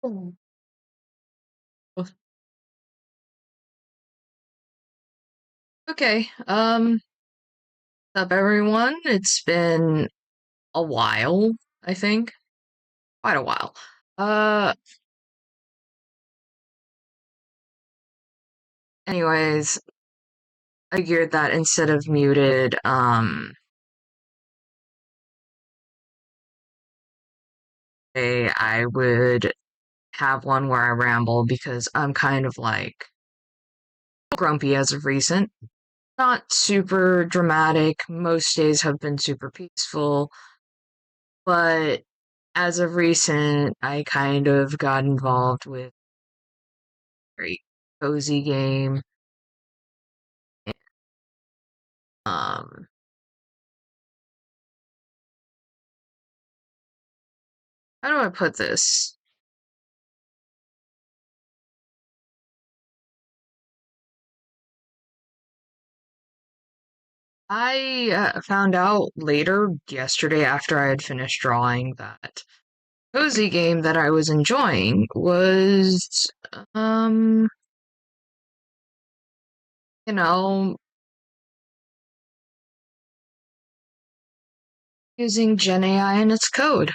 Oh. Okay. What's up, everyone? It's been a while, I think. Quite a while. Uh, anyways, I figured that instead of muted, I would have one where I ramble because I'm kind of like grumpy as of recent. Not super dramatic. Most days have been super peaceful, but as of recent, I kind of got involved with a very cozy game. Um, how do I put this? I found out later yesterday after I had finished drawing that cozy game that I was enjoying was, um, you know, using GenAI in its code.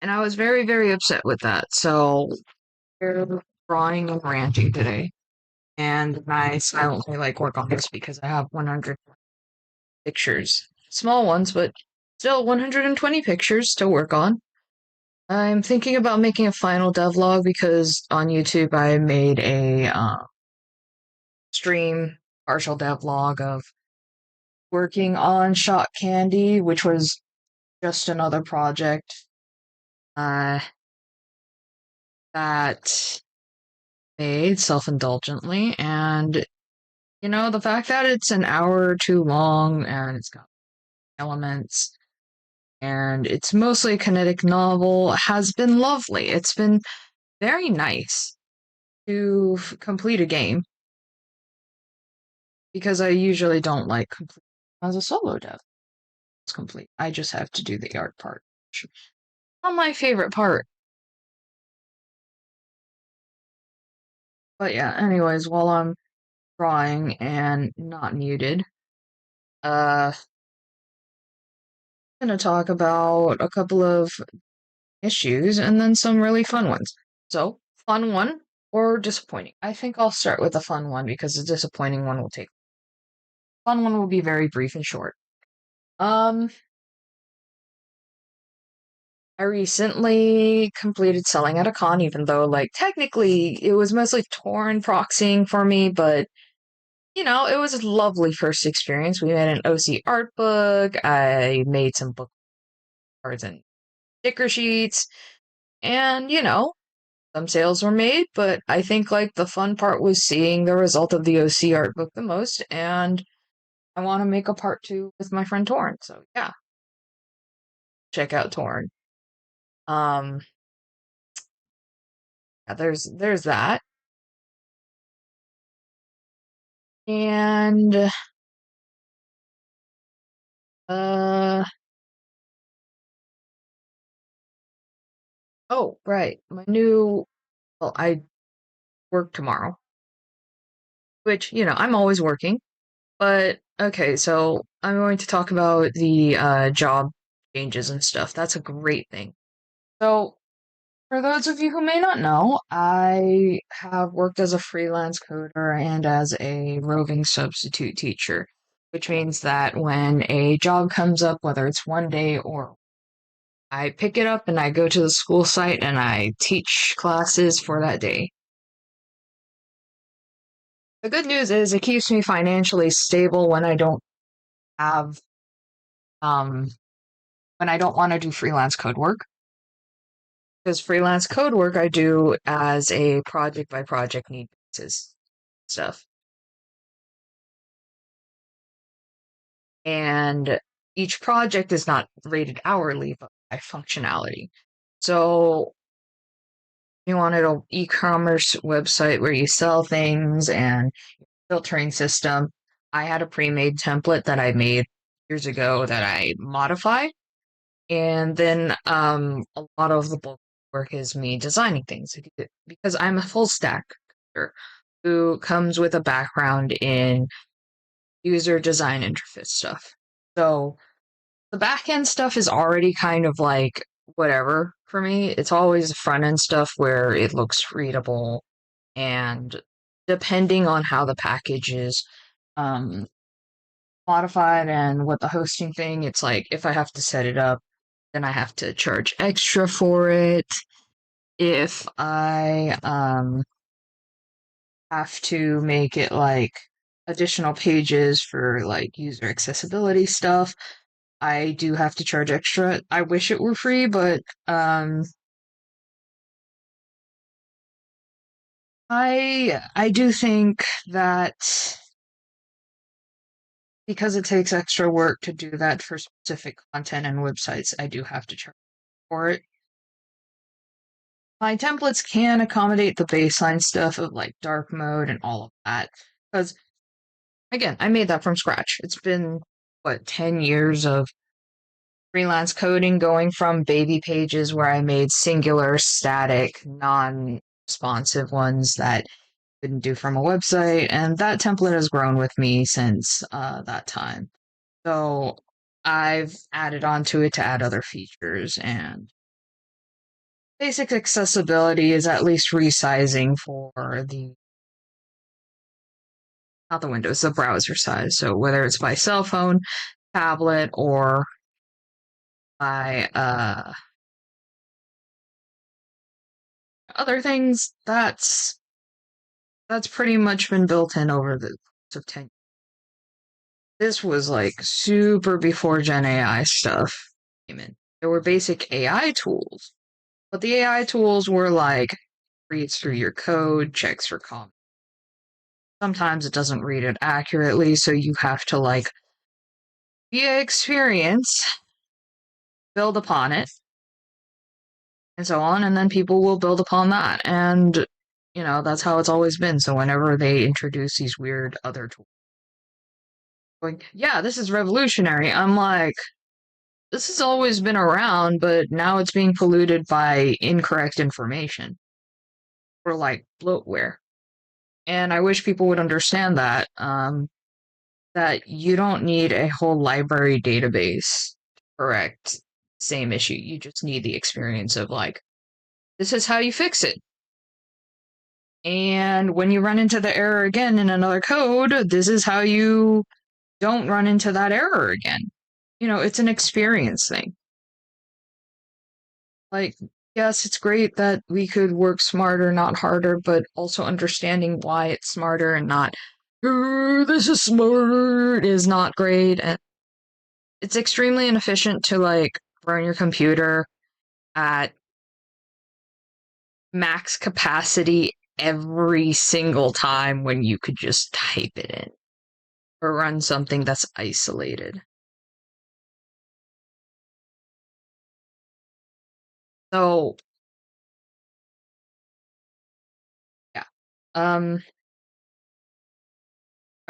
And I was very, very upset with that. So we're drawing and ranting today. And I silently like work on this because I have 100 pictures. Small ones, but still 120 pictures to work on. I'm thinking about making a final devlog because on YouTube I made a stream partial devlog of working on Shot Candy, which was just another project uh, that made self-indulgently, and the fact that it's an hour or two long and it's got elements and it's mostly a kinetic novel has been lovely. It's been very nice to complete a game because I usually don't like complete as a solo dev. It's complete. I just have to do the art part. Not my favorite part. But yeah, anyways, while I'm drawing and not muted, I'm gonna talk about a couple of issues and then some really fun ones. So, fun one or disappointing? I think I'll start with the fun one because the disappointing one will take. Fun one will be very brief and short. Um, I recently completed selling at a con, even though, like, technically it was mostly torrent proxying for me, but it was a lovely first experience. We made an OC art book. I made some book cards and sticker sheets, and some sales were made. But I think like the fun part was seeing the result of the OC art book the most, and I want to make a part two with my friend Torn. So yeah, check out Torn. Um, yeah, there's that, and uh, oh right, my new. Well, I work tomorrow, which I'm always working. But okay, so I'm going to talk about the job changes and stuff. That's a great thing. So, for those of you who may not know, I have worked as a freelance coder and as a roving substitute teacher, which means that when a job comes up, whether it's one day or I pick it up and I go to the school site and I teach classes for that day. The good news is it keeps me financially stable when I don't have um when I don't want to do freelance code work. Because freelance code work I do as a project by project need basis stuff. And each project is not rated hourly, but by functionality. So you wanted an e-commerce website where you sell things and filtering system. I had a pre-made template that I made years ago that I modified, And then a lot of the bulk work is me designing things because I'm a full stack coder who comes with a background in user design interface stuff. So the back end stuff is already kind of like whatever for me. It's always front end stuff where it looks readable, and depending on how the package is um, modified and what the hosting thing, it's like if I have to set it up, then I have to charge extra for it. If I have to make it like additional pages for like user accessibility stuff, I do have to charge extra. I wish it were free, but I do think that because it takes extra work to do that for specific content and websites, I do have to charge for it. My templates can accommodate the baseline stuff of like dark mode and all of that. Because again, I made that from scratch. It's been what 10 years of freelance coding, going from baby pages where I made singular, static, non-responsive ones that couldn't do from a website, and that template has grown with me since that time. So I've added onto it to add other features, and basic accessibility is at least resizing for the not the Windows, the browser size. So whether it's by cell phone, tablet, or by other things, that's pretty much been built in over the course of 10 years. This was like super before Gen AI stuff came in. There were basic AI tools, but the AI tools were like reads through your code, checks for comments. Sometimes it doesn't read it accurately, so you have to like via experience build upon it and so on, and then people will build upon that. And that's how it's always been. So whenever they introduce these weird other tools, like, yeah, this is revolutionary, I'm like, this has always been around, but now it's being polluted by incorrect information or like bloatware. And I wish people would understand that that you don't need a whole library database to correct same issue. You just need the experience of like, this is how you fix it. And when you run into the error again in another code, this is how you don't run into that error again. It's an experience thing. Like, yes, it's great that we could work smarter, not harder, but also understanding why it's smarter and not, this is smart, is not great. And it's extremely inefficient to like run your computer at max capacity every single time when you could just type it in or run something that's isolated. So, yeah. I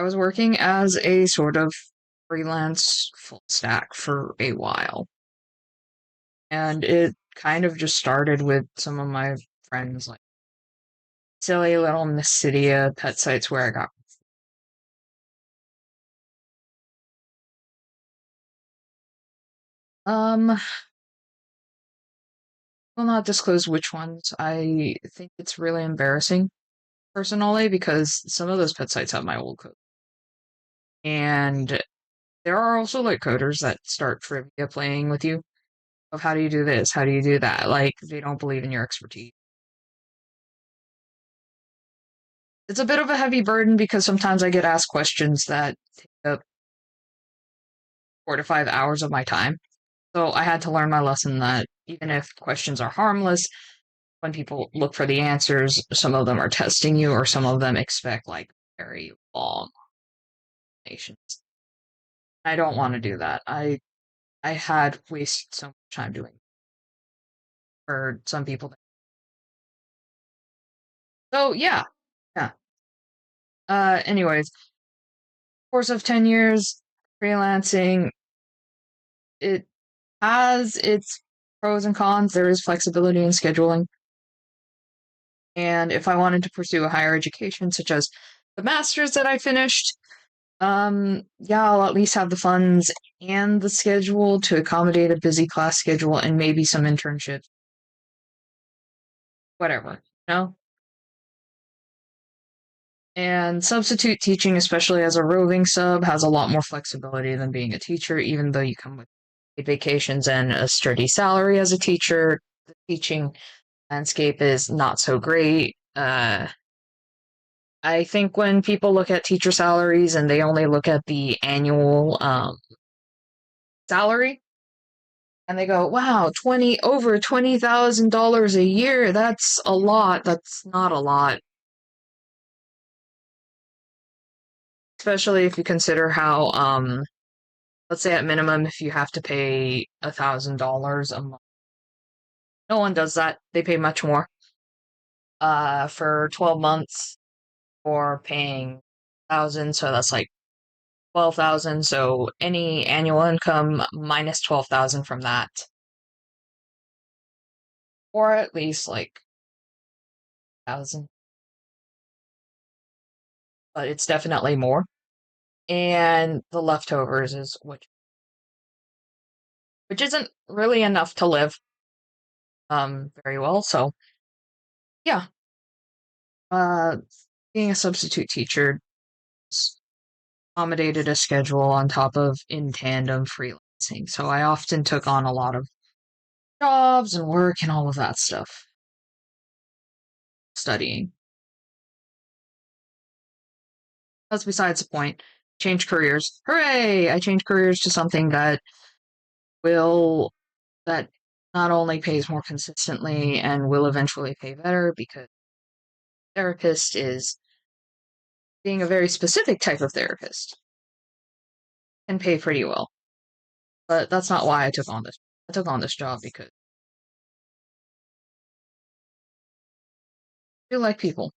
was working as a sort of freelance full stack for a while. And it kind of just started with some of my friends, like silly little Mysidia pet sites where I got. Um, will not disclose which ones. I think it's really embarrassing, personally, because some of those pet sites have my old code. And there are also like coders that start trivia playing with you of how do you do this, how do you do that. Like they don't believe in your expertise. It's a bit of a heavy burden because sometimes I get asked questions that take up 4 to 5 hours of my time. So I had to learn my lesson that even if questions are harmless, when people look for the answers, some of them are testing you, or some of them expect like very long explanations. I don't want to do that. I had wasted so much time doing it for some people. So yeah, yeah. Anyways, course of 10 years freelancing, it has its pros and cons. There is flexibility in scheduling. And if I wanted to pursue a higher education, such as the master's that I finished, yeah, I'll at least have the funds and the schedule to accommodate a busy class schedule and maybe some internships, whatever, you know? And substitute teaching, especially as a roving sub, has a lot more flexibility than being a teacher, even though you come with paid vacations and a sturdy salary as a teacher. The teaching landscape is not so great. I think when people look at teacher salaries and they only look at the annual salary, and they go, "Wow, over $20,000 a year. That's a lot." That's not a lot, especially if you consider how let's say at minimum if you have to pay $1,000 a month. No one does that. They pay much more. For 12 months for paying 1,000, so that's like 12,000. So any annual income minus 12,000 from that, or at least like 1,000. But it's definitely more. And the leftovers is which isn't really enough to live very well. So yeah, uh, being a substitute teacher accommodated a schedule on top of in tandem freelancing. So I often took on a lot of jobs and work and all of that stuff. Studying. That's besides the point. Change careers. Hooray! I changed careers to something will that not only pays more consistently and will eventually pay better because therapist is being a very specific type of therapist can pay pretty well. But that's not why I took on this. I took on this job because I do like people.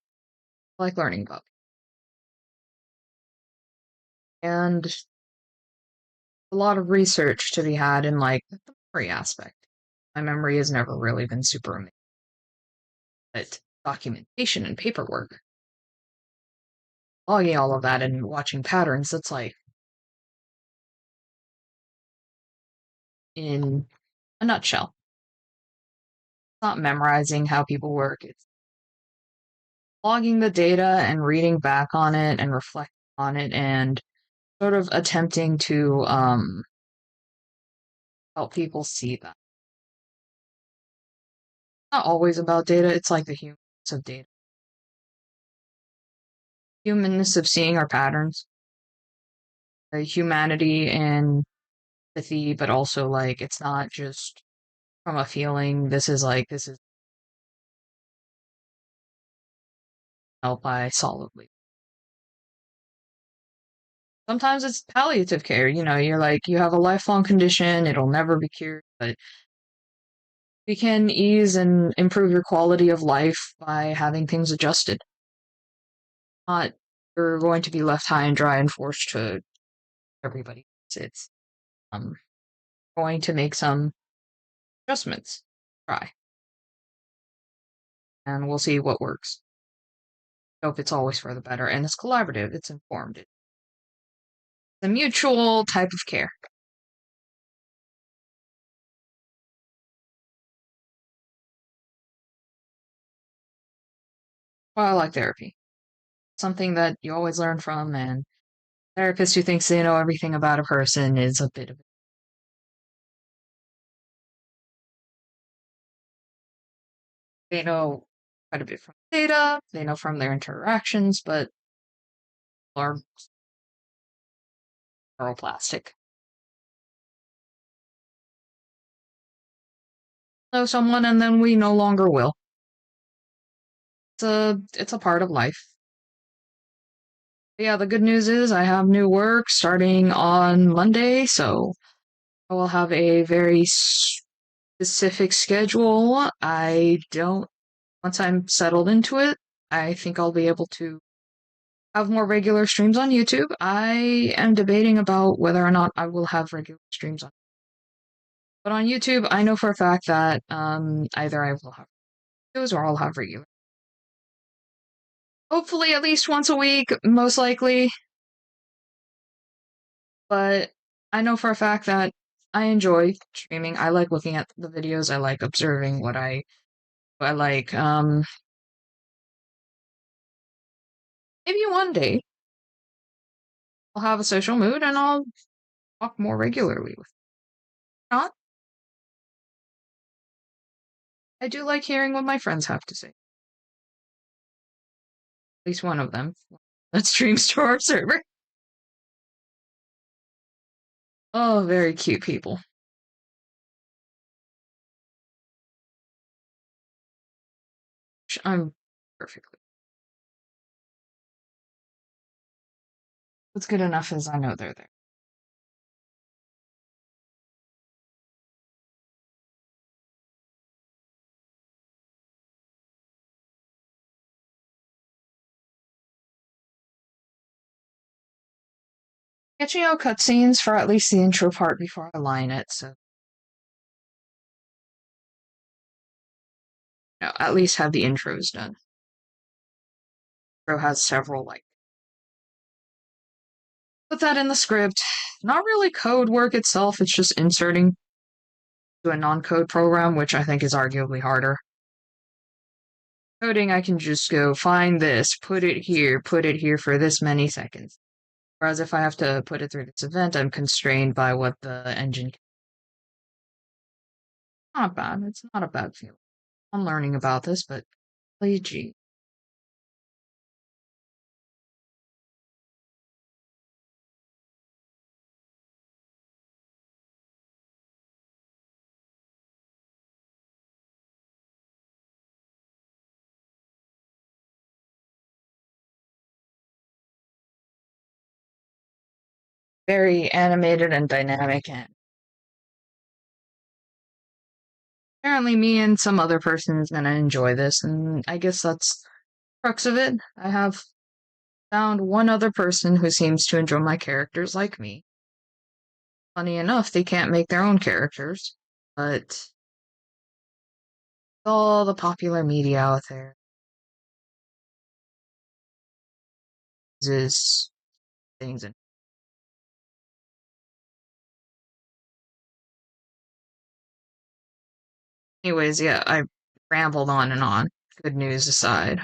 I like learning about people. And a lot of research to be had in like the memory aspect. My memory has never really been super amazing. But documentation and paperwork, logging all of that and watching patterns, that's like in a nutshell. It's not memorizing how people work, it's logging the data and reading back on it and reflecting on it and sort of attempting to help people see that. It's not always about data, it's like the humanness of data. Humanness of seeing our patterns. The humanity and empathy, but also like it's not just from a feeling. This is help by solidly. Sometimes it's palliative care, you're like you have a lifelong condition, it'll never be cured, but we can ease and improve your quality of life by having things adjusted. Not you're going to be left high and dry and forced to everybody. It's going to make some adjustments. Try. And we'll see what works. I hope it's always for the better. And it's collaborative, it's informed. It's a mutual type of care. Well, I like therapy. Something that you always learn from, and therapist who thinks they know everything about a person is a bit of they know quite a bit from data, they know from their interactions, but are neuroplastic. Know someone and then we no longer will. It's a part of life. But yeah, the good news is I have new work starting on Monday, so I will have a very specific schedule. I don't once I'm settled into it, I think I'll be able to have more regular streams on YouTube. I am debating about whether or not I will have regular streams on. But on YouTube, I know for a fact that either I will have videos or I'll have regular. Hopefully at least once a week, most likely. But I know for a fact that I enjoy streaming. I like looking at the videos. I like observing what I like. Maybe one day I'll have a social mood and I'll talk more regularly with you. Not. I do like hearing what my friends have to say. At least one of them that streams to our server. Oh, very cute people. I'm perfectly. What's good enough is I know they're there. Sketching out cutscenes for at least the intro part before I line it, so at least have the intros done. Intro has several put that in the script. Not really code work itself, it's just inserting to a non-code program, which I think is arguably harder. Coding, I can just go find this, put it here for this many seconds. Whereas if I have to put it through this event, I'm constrained by what the engine can. Not bad. It's not a bad feeling. I'm learning about this, but gee. Very animated and dynamic, and apparently me and some other person is gonna enjoy this, and I guess that's the crux of it. I have found one other person who seems to enjoy my characters like me. Funny enough, they can't make their own characters, but all the popular media out there uses things. And anyways, yeah, I rambled on and on. Good news aside.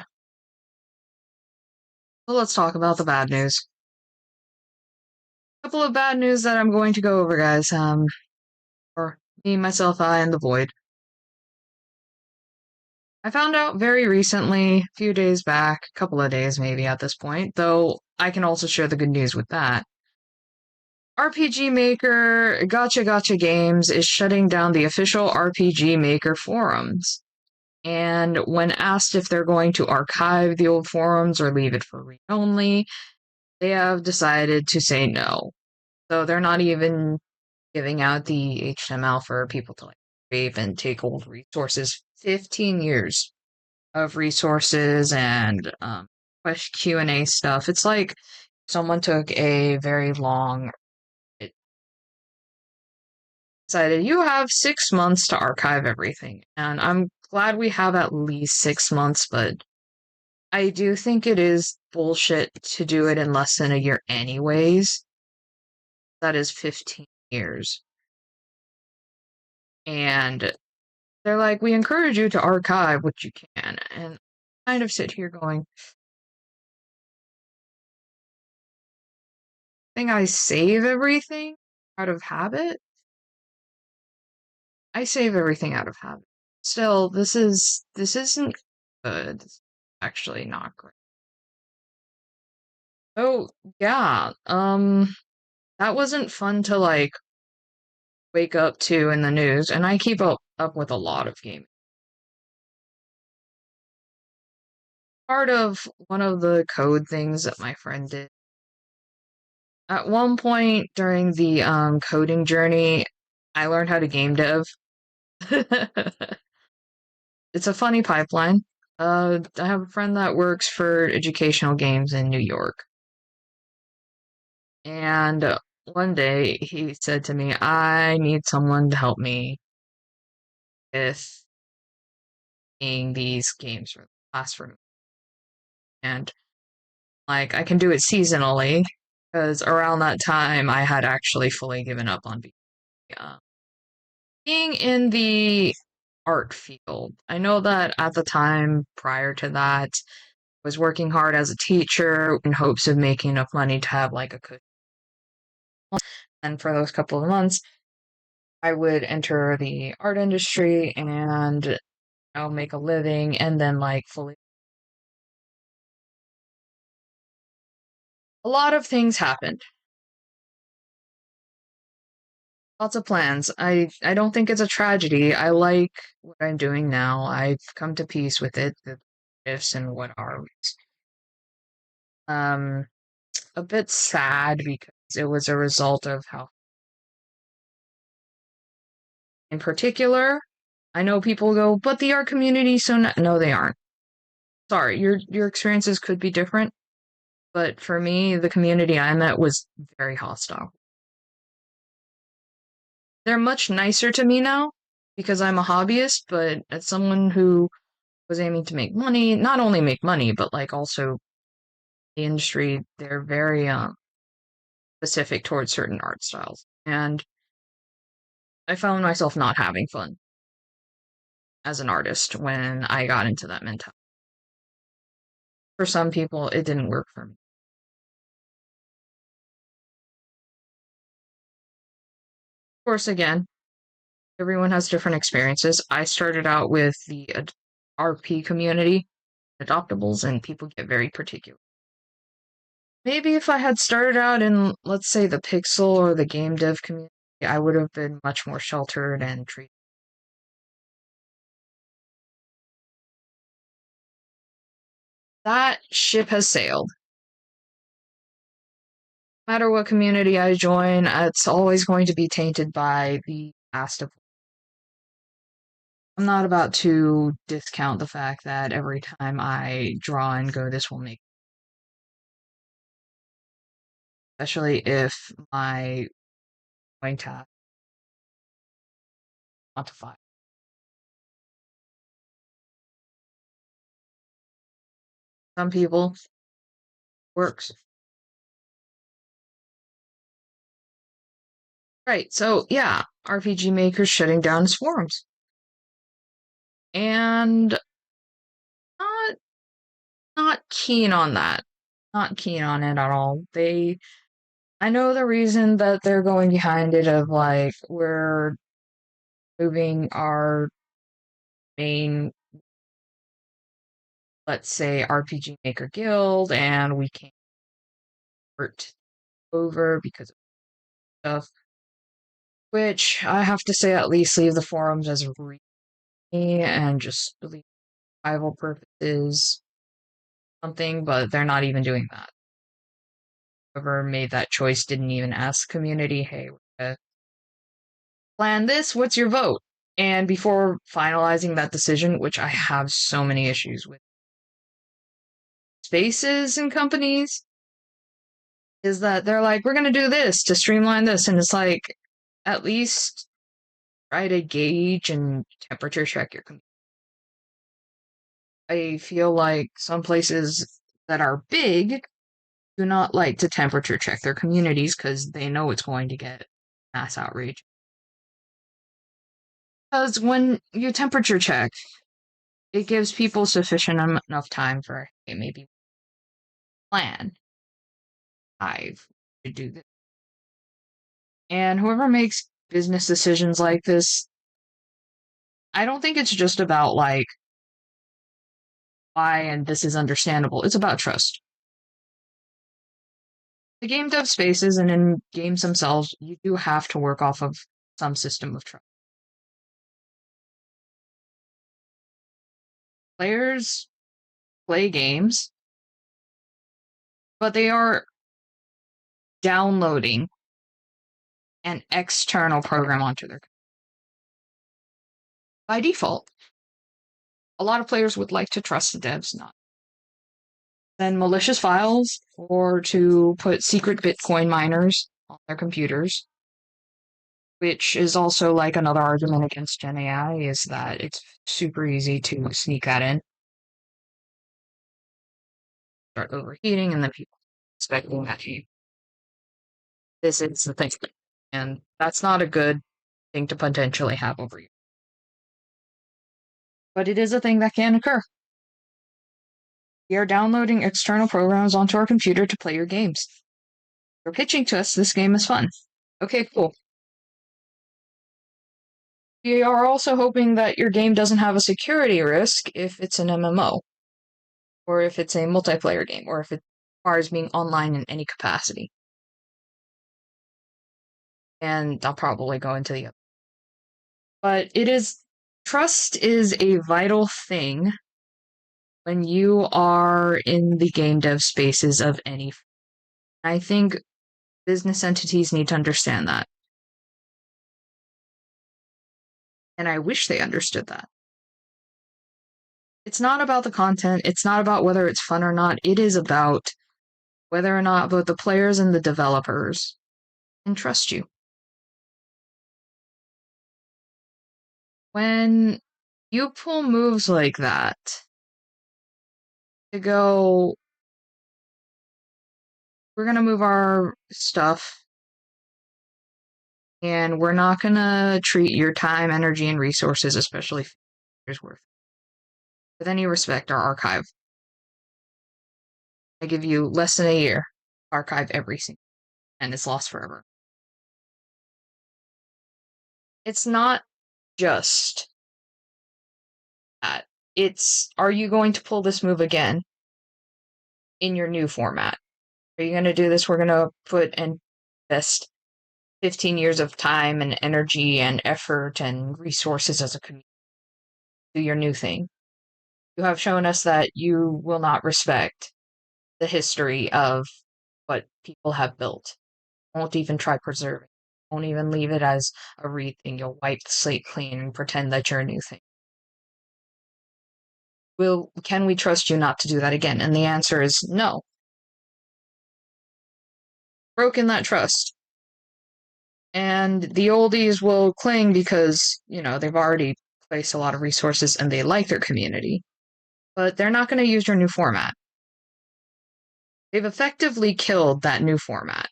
So let's talk about the bad news. A couple of bad news that I'm going to go over, guys. For me, myself, I, and the void. I found out very recently, a few days back, a couple of days maybe at this point, though I can also share the good news with that. RPGMaker Gotcha Games is shutting down the official RPGMaker forums. And when asked if they're going to archive the old forums or leave it for read-only, they have decided to say no. So they're not even giving out the HTML for people to save and take old resources. 15 years of resources and Q&A stuff. It's like someone took a very long. It decided you have 6 months to archive everything, and I'm glad we have at least 6 months, but I do think it is bullshit to do it in less than a year anyways. That is 15 years. And they're like, we encourage you to archive what you can. And I kind of sit here going, I think I save everything out of habit. I save everything out of habit. Still, this isn't good. It's actually not great. Oh, yeah. That wasn't fun to wake up to in the news, and I keep up with a lot of gaming. Part of one of the code things that my friend did. At one point during the coding journey, I learned how to game dev. It's a funny pipeline. I have a friend that works for educational games in New York. And one day he said to me, I need someone to help me with making these games for the classroom. And like, I can do it seasonally, because around that time I had actually fully given up on being in the art field. I know that at the time prior to that, I was working hard as a teacher in hopes of making enough money to have like a cushion. And for those couple of months, I would enter the art industry and I'll make a living and then like fully. A lot of things happened. Lots of plans. I don't think it's a tragedy. I like what I'm doing now. I've come to peace with it, the ifs and what are. Um, a bit sad because it was a result of how, in particular, I know people go, but the art community, so no, they aren't. Sorry, your experiences could be different, but for me, the community I met was very hostile. They're much nicer to me now because I'm a hobbyist, but as someone who was aiming to make money, not only make money, but like also the industry, they're very specific towards certain art styles. And I found myself not having fun as an artist when I got into that mentality. For some people, it didn't work for me. Of course, again, everyone has different experiences. I started out with the RP community, adoptables, and people get very particular. Maybe if I had started out in, let's say, the pixel or the game dev community, I would have been much more sheltered and treated. That ship has sailed. No matter what community I join, it's always going to be tainted by the past of. I'm not about to discount the fact that every time I draw and go, this will make, especially if my going task quantify. Some people works. Right, so yeah, RPG Maker's shutting down its forums. And not not keen on that. Not keen on it at all. I know the reason that they're going behind it of like we're moving our main, let's say, RPG Maker Guild, and we can't convert over because of stuff. Which I have to say, at least leave the forums as free and just leave survival purposes something, but they're not even doing that. Whoever made that choice didn't even ask the community, hey, plan this, what's your vote? And before finalizing that decision, which I have so many issues with spaces and companies, is that they're like, we're going to do this to streamline this. And it's like, at least try to gauge and temperature check your community. I feel like some places that are big do not like to temperature check their communities because they know it's going to get mass outrage. Because when you temperature check, it gives people sufficient enough time for, hey, maybe plan. I should do this. And whoever makes business decisions like this, I don't think it's just about like why and this is understandable. It's about trust. The game dev spaces and in games themselves, you do have to work off of some system of trust. Players play games, but they are downloading an external program onto their by default. A lot of players would like to trust the devs, not send malicious files or to put secret Bitcoin miners on their computers, which is also like another argument against Gen AI, is that it's super easy to sneak that in, start overheating, and then people expecting that, hey, this is the thing. And that's not a good thing to potentially have over you. But it is a thing that can occur. We are downloading external programs onto our computer to play your games. You're pitching to us, this game is fun. Okay, cool. We are also hoping that your game doesn't have a security risk if it's an MMO, or if it's a multiplayer game, or if it requires being online in any capacity. And I'll probably go into the other. But trust is a vital thing when you are in the game dev spaces of any. I think business entities need to understand that. And I wish they understood that. It's not about the content, it's not about whether it's fun or not, it is about whether or not both the players and the developers can trust you. When you pull moves like that to go, we're going to move our stuff and we're not going to treat your time, energy, and resources, especially years worth, with any respect or archive. I give you less than a year, archive everything, and it's lost forever. It's not just that. It's, are you going to pull this move again in your new format? Are you going to do this? We're going to put and invest 15 years of time and energy and effort and resources as a community to your new thing. You have shown us that you will not respect the history of what people have built. Won't even try preserving. Won't even leave it as a read thing. You'll wipe the slate clean and pretend that you're a new thing. Can we trust you not to do that again? And the answer is no. Broken that trust. And the oldies will cling because, they've already placed a lot of resources and they like their community. But they're not going to use your new format. They've effectively killed that new format.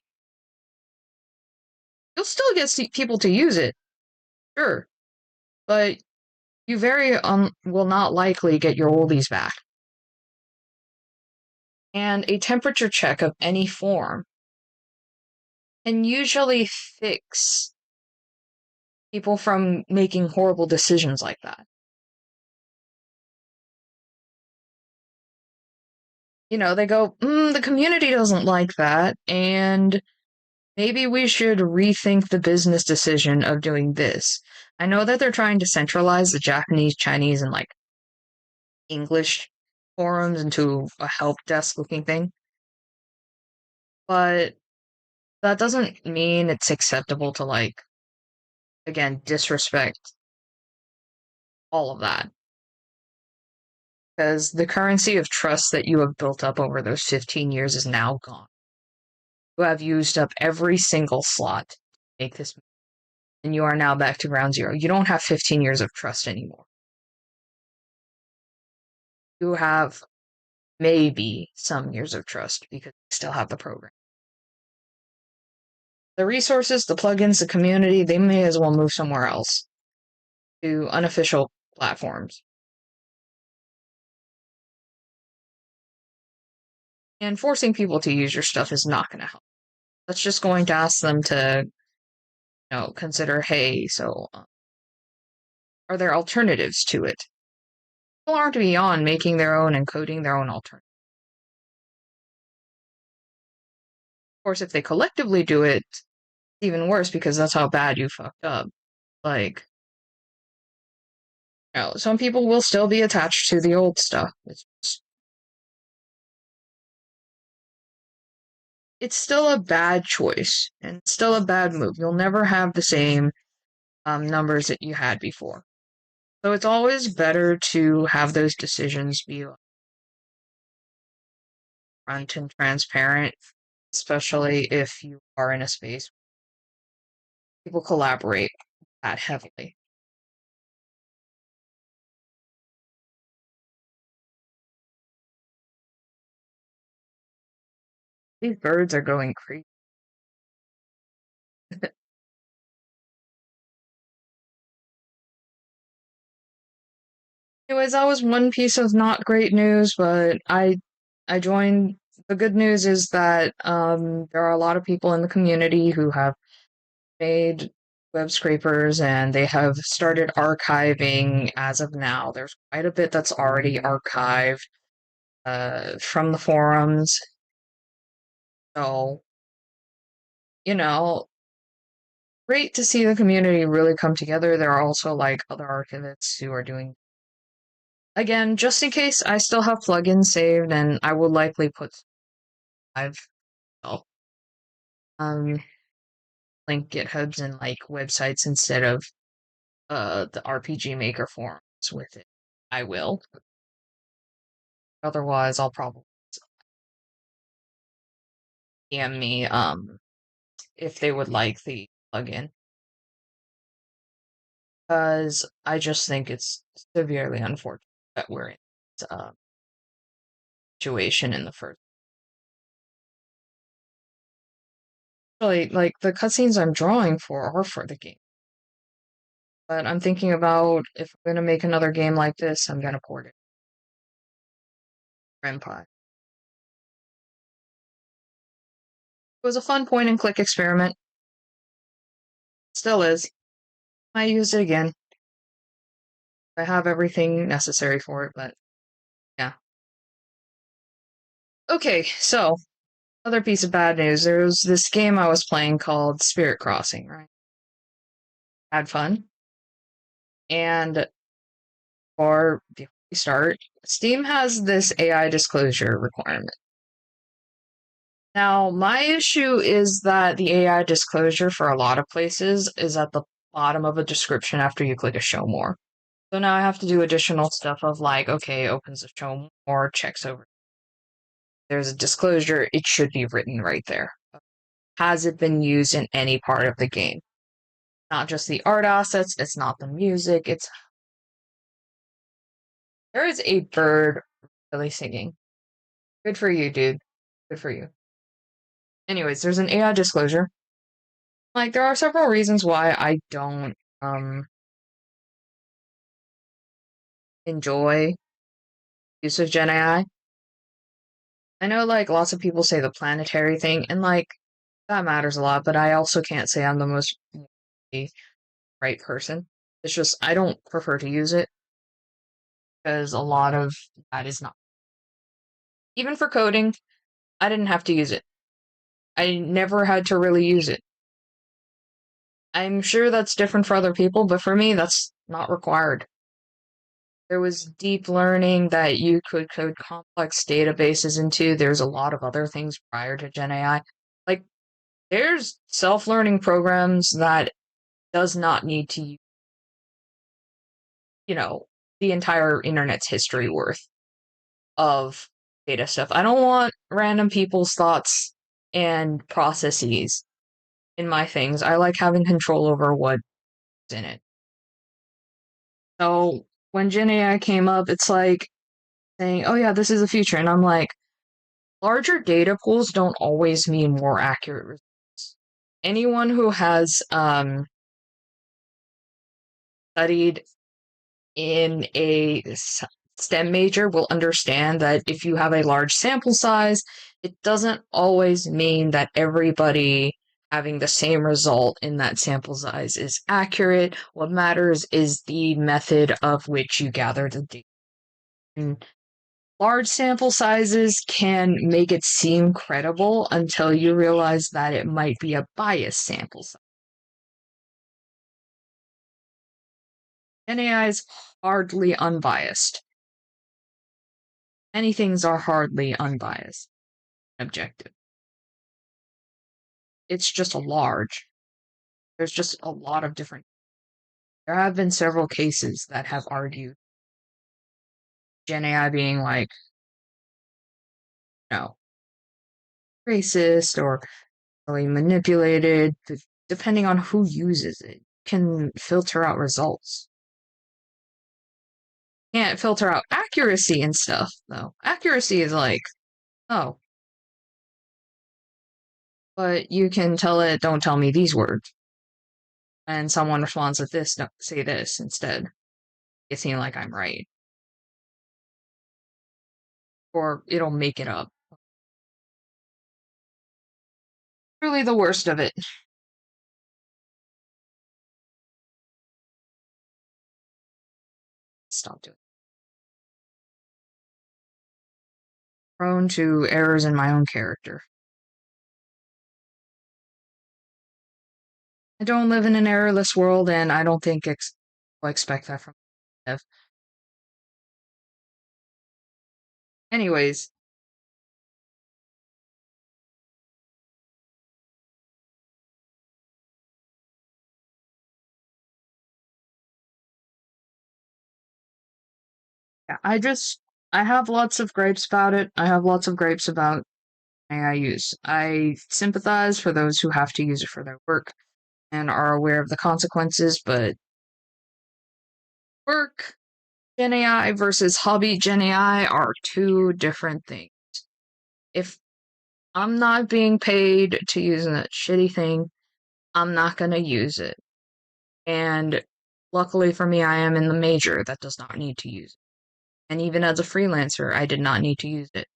You'll still get people to use it, sure. But you will not likely get your oldies back. And a temperature check of any form can usually fix people from making horrible decisions like that. They go, the community doesn't like that, and maybe we should rethink the business decision of doing this. I know that they're trying to centralize the Japanese, Chinese, and English forums into a help desk looking thing. But that doesn't mean it's acceptable to again, disrespect all of that. Because the currency of trust that you have built up over those 15 years is now gone. You have used up every single slot to make this move, and you are now back to ground zero. You don't have 15 years of trust anymore. You have maybe some years of trust because you still have the program. The resources, the plugins, the community, they may as well move somewhere else to unofficial platforms. And forcing people to use your stuff is not going to help. That's just going to ask them to, consider, hey, so are there alternatives to it? People aren't beyond making their own and coding their own alternatives. Of course, if they collectively do it, it's even worse because that's how bad you fucked up. Some people will still be attached to the old stuff. It's still a bad choice, and it's still a bad move. You'll never have the same numbers that you had before. So it's always better to have those decisions be front and transparent especially if you are in a space where people collaborate that heavily. These birds are going crazy. Anyways, that was one piece of not great news, but I joined. The good news is that there are a lot of people in the community who have made web scrapers and they have started archiving as of now. There's quite a bit that's already archived from the forums. So, you know, great to see the community really come together. There are also like other archivists who are doing again, just in case I still have plugins saved and I will likely put I've I'll, um link GitHubs and like websites instead of the RPGMaker forums with it. I will. Otherwise I'll probably DM me if they would like the plugin. Because I just think it's severely unfortunate that we're in this situation in the first. Really, like the cutscenes I'm drawing for are for the game. But I'm thinking about if I'm gonna make another game like this, I'm gonna port it for Empire. It was a fun point and click experiment. Still is. I used it again. I have everything necessary for it, but yeah. Okay, so other piece of bad news. There was this game I was playing called Spirit Crossing, right? Had fun. And before we start, Steam has this AI disclosure requirement. Now, my issue is that the AI disclosure for a lot of places is at the bottom of a description after you click a show more. So now I have to do additional stuff of like, okay, opens the show more, checks over. There's a disclosure, it should be written right there. Has it been used in any part of the game? Not just the art assets, it's not the music, it's there is a bird really singing. Good for you, dude. Good for you. Anyways, there's an AI disclosure. Like, there are several reasons why I don't enjoy use of Gen AI. I know, like, lots of people say the planetary thing, and like that matters a lot, but I also can't say I'm the most right person. It's just I don't prefer to use it because a lot of that is not. Even for coding, I didn't have to use it. I never had to really use it. I'm sure that's different for other people, but for me, that's not required. There was deep learning that you could code complex databases into. There's a lot of other things prior to Gen AI. Like, there's self-learning programs that does not need to use, you know, the entire internet's history worth of data stuff. I don't want random people's thoughts and processes in my things. I like having control over what's in it. So when Gen AI came up, it's like saying, oh yeah, this is the future. And I'm like, larger data pools don't always mean more accurate results. Anyone who has studied in a STEM major will understand that if you have a large sample size, it doesn't always mean that everybody having the same result in that sample size is accurate. What matters is the method of which you gather the data. And large sample sizes can make it seem credible until you realize that it might be a biased sample size. NAI is hardly unbiased. Many things are hardly unbiased, objective. It's just a large. There's just a lot of different. There have been several cases that have argued Gen AI being like, no, racist or really manipulated, depending on who uses it, can filter out results. Can't filter out accuracy and stuff, though. Accuracy is like, oh, but you can tell it, don't tell me these words. And someone responds with this, don't say this instead. It seems like I'm right. Or it'll make it up. Really the worst of it. Stop doing it. Prone to errors in my own character. I don't live in an errorless world, and I don't think I'll expect that from Dev. Anyways, yeah, I have lots of gripes about it. I have lots of gripes about AI use. I sympathize for those who have to use it for their work and are aware of the consequences, but work GenAI versus hobby GenAI are two different things. If I'm not being paid to use a shitty thing, I'm not going to use it. And luckily for me, I am in the major that does not need to use it. And even as a freelancer, I did not need to use it.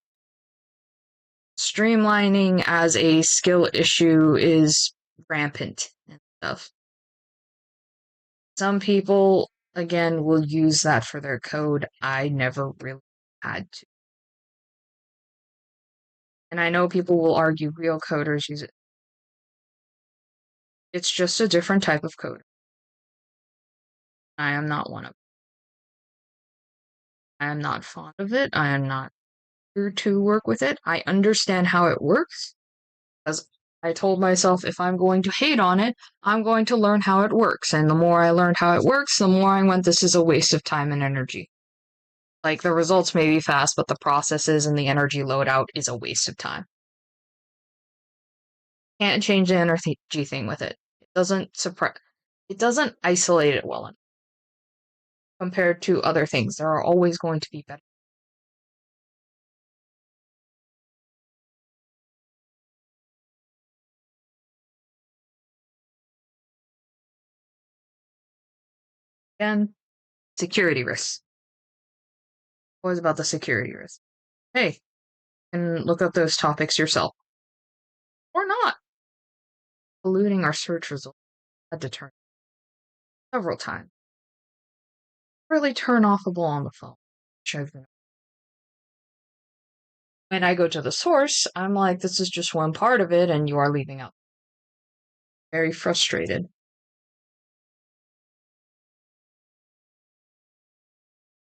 Streamlining as a skill issue is rampant and stuff. Some people, again, will use that for their code. I never really had to. And I know people will argue real coders use it. It's just a different type of code. I am not one of them. I am not fond of it. I am not here to work with it. I understand how it works. As I told myself, if I'm going to hate on it, I'm going to learn how it works. And the more I learned how it works, the more I went, this is a waste of time and energy. Like, the results may be fast, but the processes and the energy loadout is a waste of time. Can't change the energy thing with it. It doesn't isolate it well enough compared to other things. There are always going to be better. And security risks. Always about the security risks. Hey, you can look up those topics yourself. Or not. Polluting our search results had to turn several times. Really turn offable on the phone. When I go to the source, I'm like, this is just one part of it, and you are leaving out. Very frustrated.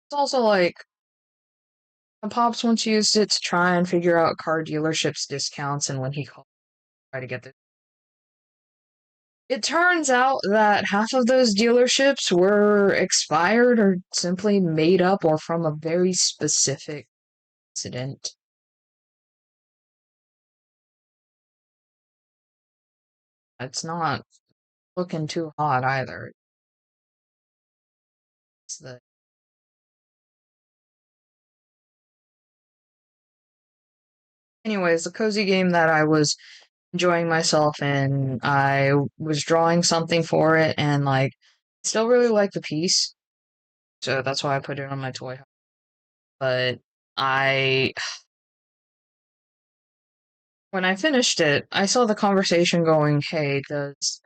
It's also like, Pops once used it to try and figure out car dealerships' discounts, and when he called, try to get the. It turns out that half of those dealerships were expired or simply made up or from a very specific incident. It's not looking too hot either. It's the Anyways, the cozy game that I was enjoying myself in, I was drawing something for it, and like, still really like the piece, so that's why I put it on my toy. But I, when I finished it, I saw the conversation going, "Hey, does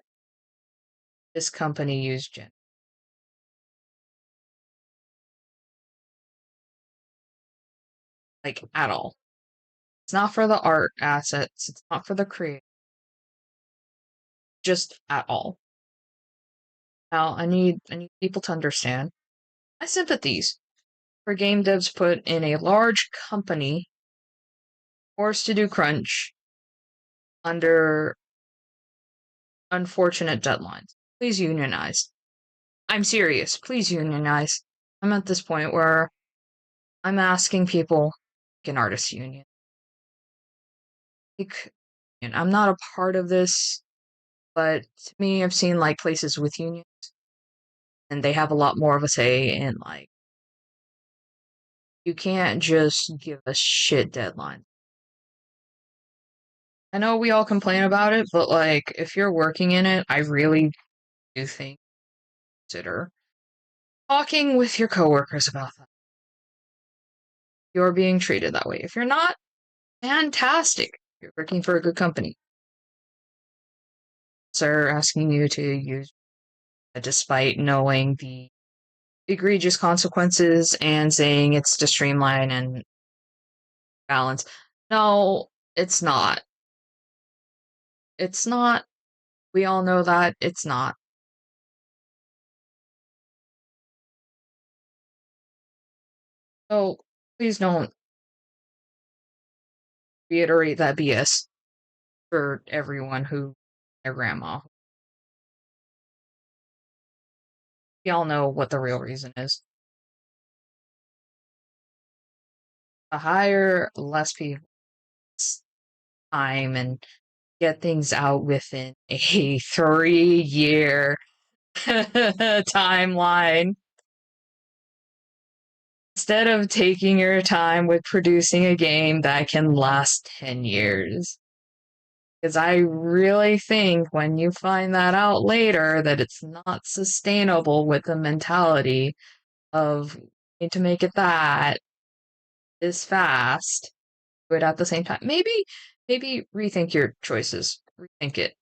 this company use Gen?" Like, at all? It's not for the art assets. It's not for the create. Just at all. Now, I need people to understand. My sympathies for game devs put in a large company forced to do crunch under unfortunate deadlines. Please unionize. I'm serious. Please unionize. I'm at this point where I'm asking people, like an artists union. and I'm not a part of this, but to me, I've seen like places with unions, and they have a lot more of a say in like you can't just give a shit deadline. I know we all complain about it, but like if you're working in it, I really do think consider talking with your coworkers about that. You're being treated that way. If you're not, fantastic. You're working for a good company. They're asking you to use it despite knowing the egregious consequences and saying it's to streamline and balance. No, it's not. It's not. We all know that it's not. So please don't reiterate that BS for everyone who their grandma. We all know what the real reason is. To hire less people time and get things out within a 3-year timeline. Instead of taking your time with producing a game that can last 10 years. Because I really think when you find that out later that it's not sustainable with the mentality of need to make it that this fast, but at the same time, maybe rethink your choices. Rethink it.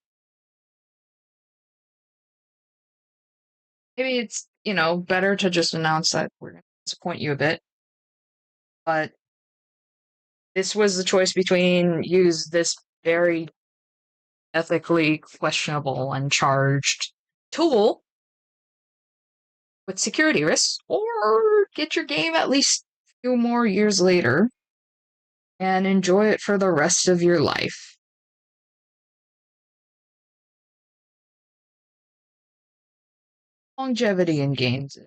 Maybe it's, better to just announce that we're going to disappoint you a bit. But this was the choice between use this very ethically questionable and charged tool with security risks, or get your game at least a few more years later and enjoy it for the rest of your life. Longevity in games.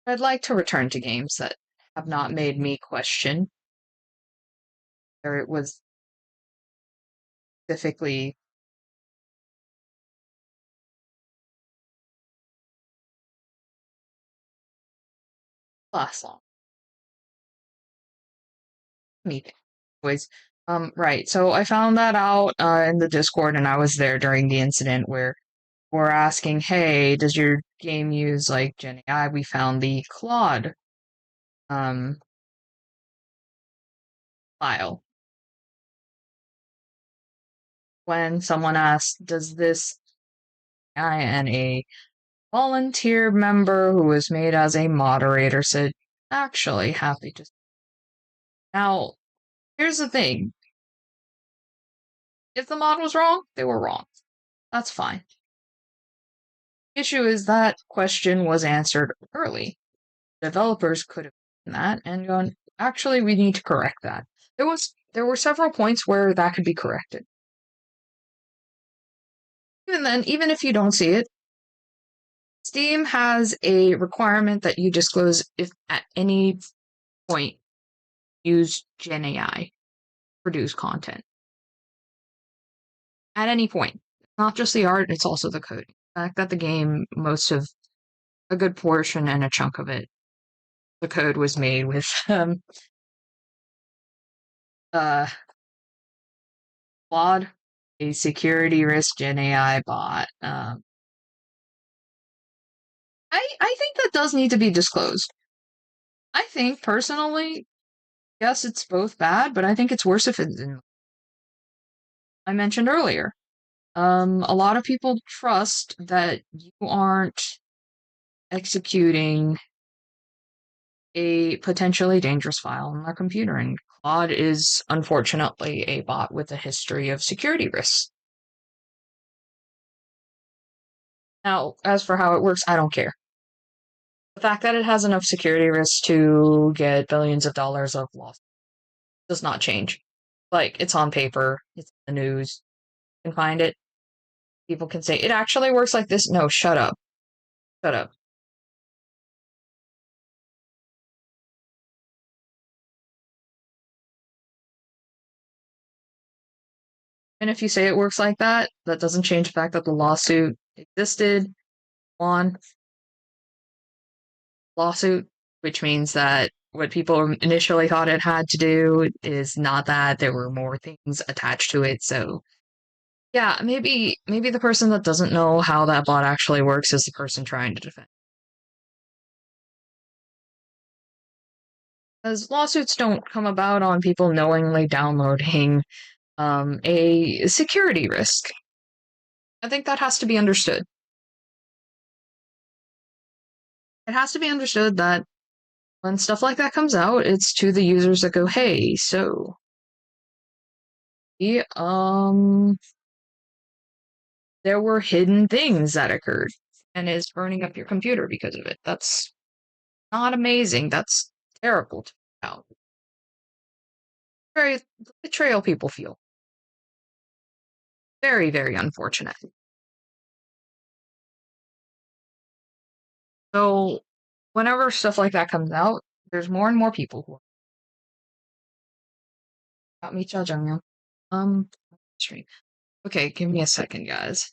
I'd like to return to games that have not made me question whether it was specifically last long. Me. Anyways, right. So I found that out in the Discord, and I was there during the incident where we're asking, "Hey, does your game use like GenAI?" We found the Claude um file. When someone asked, "Does this AI?" and a volunteer member who was made as a moderator said, "Actually, happy to." Now, here's the thing: if the mod was wrong, they were wrong. That's fine. Issue is that question was answered early. Developers could have done that and gone, actually, we need to correct that. There were several points where that could be corrected. Even then, even if you don't see it, Steam has a requirement that you disclose if at any point use GenAI produce content. At any point. Not just the art, it's also the code. The fact that the game, most of a good portion and a chunk of it, the code was made with uh Claude, a security risk Gen AI bot. I think that does need to be disclosed. I think personally, yes, it's both bad, but I think it's worse if it's in. I mentioned earlier. A lot of people trust that you aren't executing a potentially dangerous file on their computer, and Claude is unfortunately a bot with a history of security risks. Now, as for how it works, I don't care. The fact that it has enough security risks to get billions of dollars of loss does not change. Like, it's on paper, it's in the news, you can find it. People can say, it actually works like this. No, shut up. Shut up. And if you say it works like that, that doesn't change the fact that the lawsuit existed, won lawsuit, which means that what people initially thought it had to do is not that. There were more things attached to it. So yeah, maybe the person that doesn't know how that bot actually works is the person trying to defend. Because lawsuits don't come about on people knowingly downloading a security risk. I think that has to be understood. It has to be understood that when stuff like that comes out, it's to the users that go, "Hey, so there were hidden things that occurred, and is burning up your computer because of it. That's not amazing. That's terrible to find out. Very the betrayal people feel. Very, very unfortunate. So whenever stuff like that comes out, there's more and more people who got me judging you. Stream. Okay, give me a second, guys.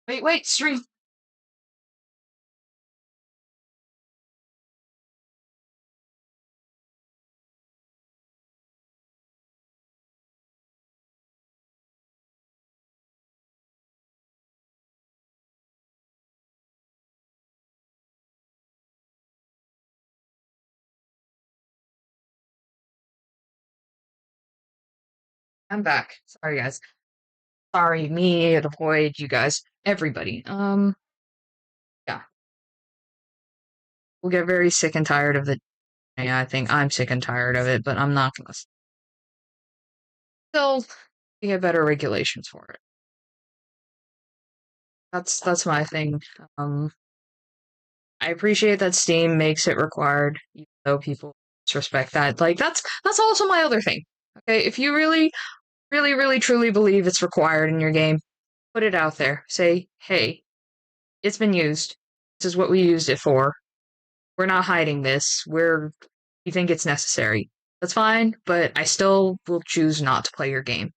Wait, stream. I'm back. Sorry, guys. Sorry, me, the void, you guys, everybody. Yeah, we'll get very sick and tired of the. Yeah, I think I'm sick and tired of it, but I'm not gonna. Still, we get better regulations for it. That's my thing. I appreciate that Steam makes it required, even though people disrespect that. Like that's also my other thing. Okay, if you really, really, really, truly believe it's required in your game, put it out there. Say, hey, it's been used. This is what we used it for. We're not hiding this. We think it's necessary. That's fine, but I still will choose not to play your game.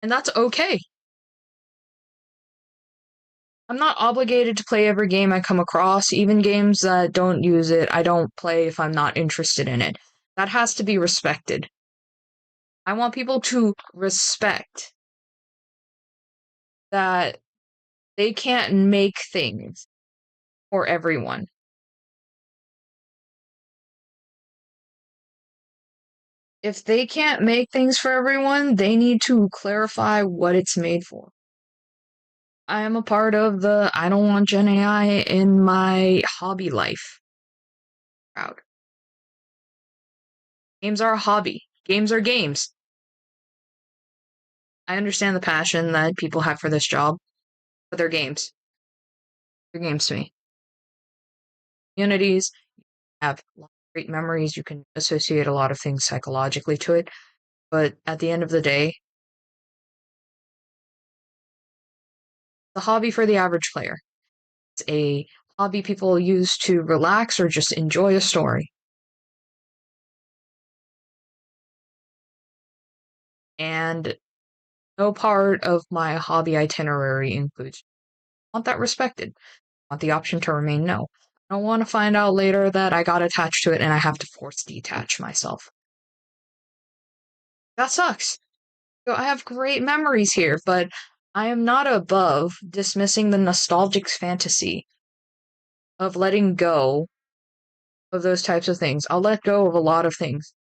And that's okay. I'm not obligated to play every game I come across. Even games that don't use it, I don't play if I'm not interested in it. That has to be respected. I want people to respect that they can't make things for everyone. If they can't make things for everyone, they need to clarify what it's made for. I am a part of the I don't want Gen AI in my hobby life crowd. Games are a hobby. Games are games. I understand the passion that people have for this job, but they're games. They're games to me. Communities have great memories. You can associate a lot of things psychologically to it, but at the end of the day, the hobby for the average player. It's a hobby people use to relax or just enjoy a story. And no part of my hobby itinerary includes. I want that respected. I want the option to remain no. I don't want to find out later that I got attached to it and I have to force detach myself. That sucks. So I have great memories here, but I am not above dismissing the nostalgic fantasy of letting go of those types of things. I'll let go of a lot of things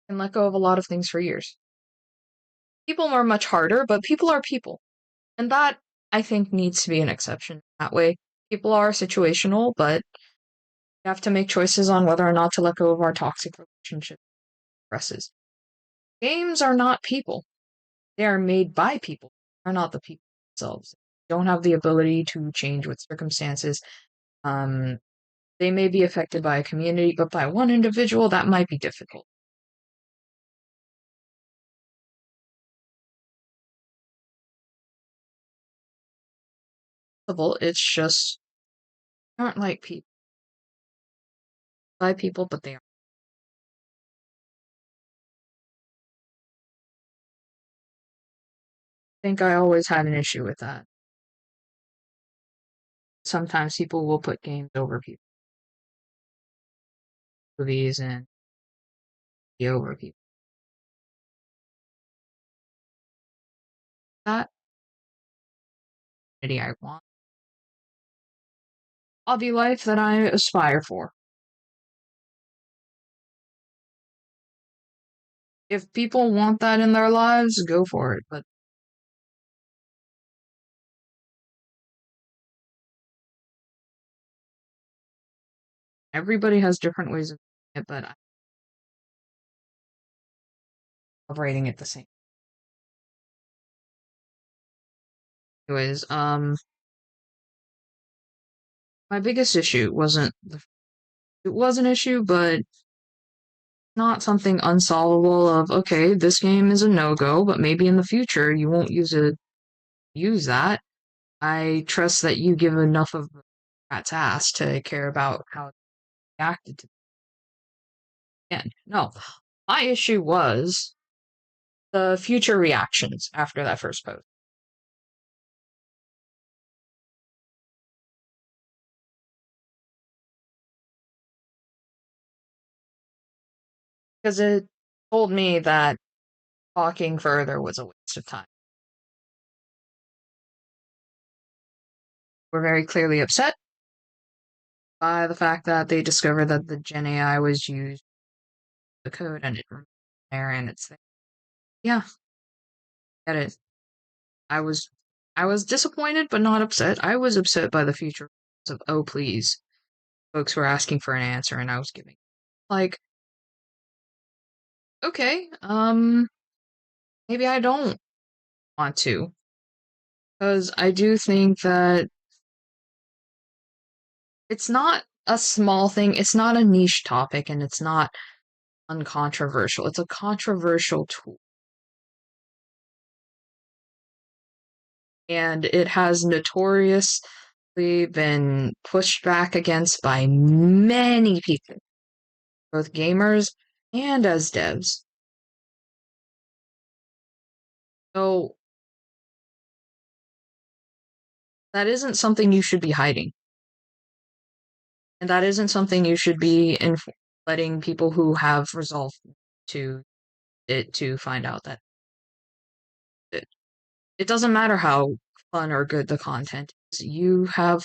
and let go of a lot of things for years. People are much harder, but people are people. And that, I think, needs to be an exception that way. People are situational, but we have to make choices on whether or not to let go of our toxic relationship stresses. Games are not people. They are made by people, are not the people themselves. They don't have the ability to change with circumstances. Um, they may be affected by a community, but by one individual, that might be difficult. It's just aren't like people. by people, but they are. I think I always had an issue with that. Sometimes people will put games over people, movies, and be over people. That I want. All the life that I aspire for. If people want that in their lives, go for it. But everybody has different ways of doing it, but I'm celebrating it the same. Anyways, my biggest issue wasn't it was an issue, but not something unsolvable of okay, this game is a no-go, but maybe in the future you won't use that. I trust that you give enough of a rat's ass to care about how it reacted to the end. No. My issue was the future reactions after that first post. Because it told me that talking further was a waste of time. We're very clearly upset by the fact that they discovered that the GenAI was used the code and it removed there and it's there. Yeah, get it. I was I was disappointed but not upset. I was upset by the future of oh please. Folks were asking for an answer and I was giving. Like, okay, maybe I don't want to. Because I do think that it's not a small thing, it's not a niche topic, and it's not uncontroversial. It's a controversial tool. And it has notoriously been pushed back against by many people, both gamers and as devs. So that isn't something you should be hiding. And that isn't something you should be letting people who have resolved to it to find out that it, it doesn't matter how fun or good the content is. You have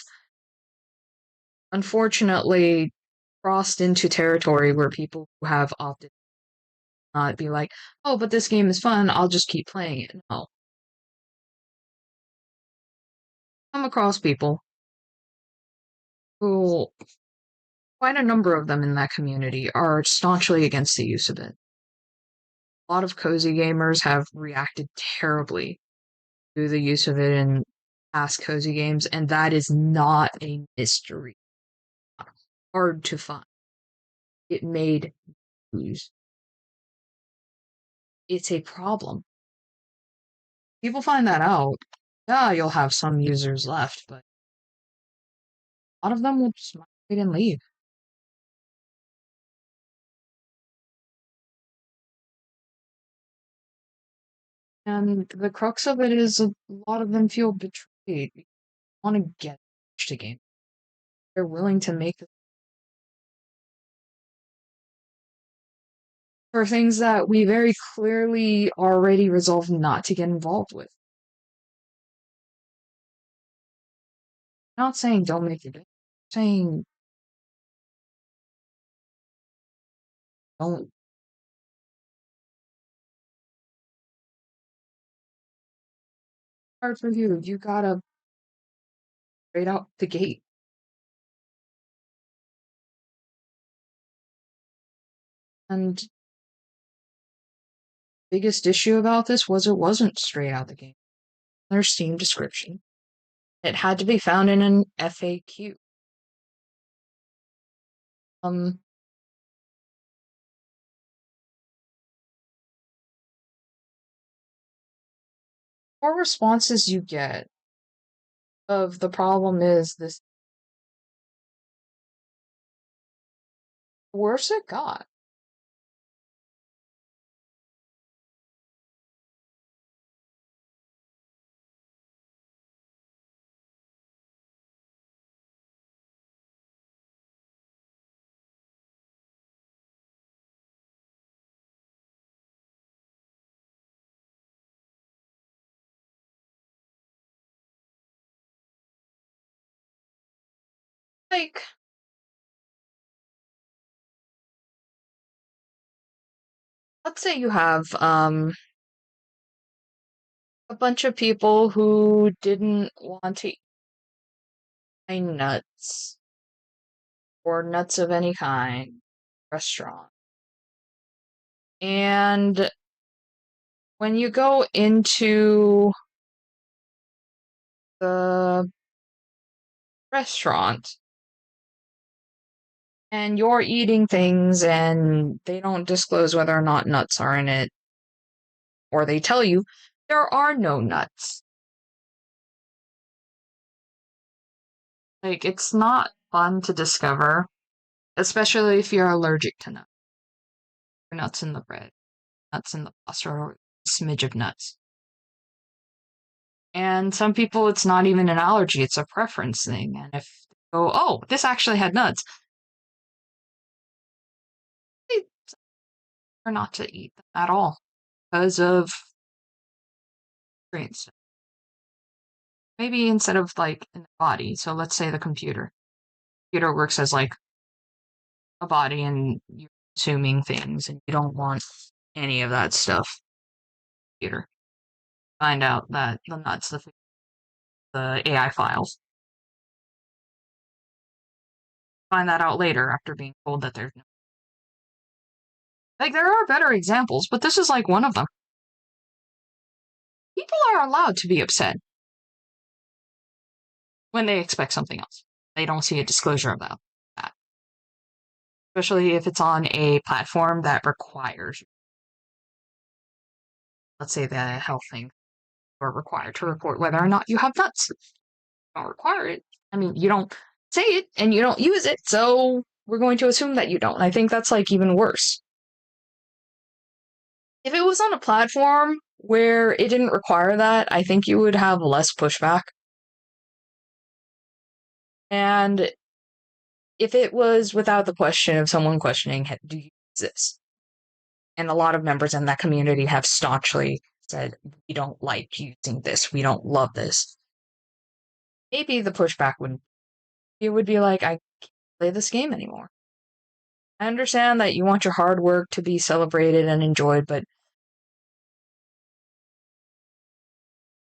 unfortunately crossed into territory where people who have opted not be like, oh, but this game is fun, I'll just keep playing it. No. Come across people who, quite a number of them in that community, are staunchly against the use of it. A lot of cozy gamers have reacted terribly to the use of it in past cozy games, and that is not a mystery. Hard to find. It made news. It's a problem. People find that out. Yeah, you'll have some users left, but a lot of them will just migrate and leave. And the crux of it is a lot of them feel betrayed. They want to get to game. They're willing to make for things that we very clearly already resolved not to get involved with. I'm not saying don't make it. I'm saying don't. Hard for you. You gotta straight out the gate. And biggest issue about this was it wasn't straight out the gate. Their Steam description. It had to be found in an FAQ. Um, more responses you get of the problem is this Worse it got. Like, let's say you have a bunch of people who didn't want to eat nuts or nuts of any kind restaurant. And when you go into the restaurant and you're eating things and they don't disclose whether or not nuts are in it, or they tell you there are no nuts. Like, it's not fun to discover, especially if you're allergic to nuts. Nuts in the bread, nuts in the pasta, or a smidge of nuts. And some people, it's not even an allergy, it's a preference thing. And if they go, oh, this actually had nuts, they prefer not to eat them at all because of nutrients. Maybe instead of like in the body. So let's say the computer. Computer works as like a body and you're consuming things and you don't want any of that stuff. Computer. Find out that the nuts, the AI files. Find that out later after being told that there's no. Like, there are better examples, but this is like one of them. People are allowed to be upset when they expect something else. They don't see a disclosure about that. Especially if it's on a platform that requires, let's say, the health thing, are required to report whether or not you have nuts. You don't require it. I mean, you don't say it and you don't use it, so we're going to assume that you don't. And I think that's like even worse. If it was on a platform where it didn't require that, I think you would have less pushback. And if it was without the question of someone questioning, do you use this? And a lot of members in that community have staunchly said, we don't like using this, we don't love this. Maybe the pushback wouldn't. It would be like, I can't play this game anymore. I understand that you want your hard work to be celebrated and enjoyed, but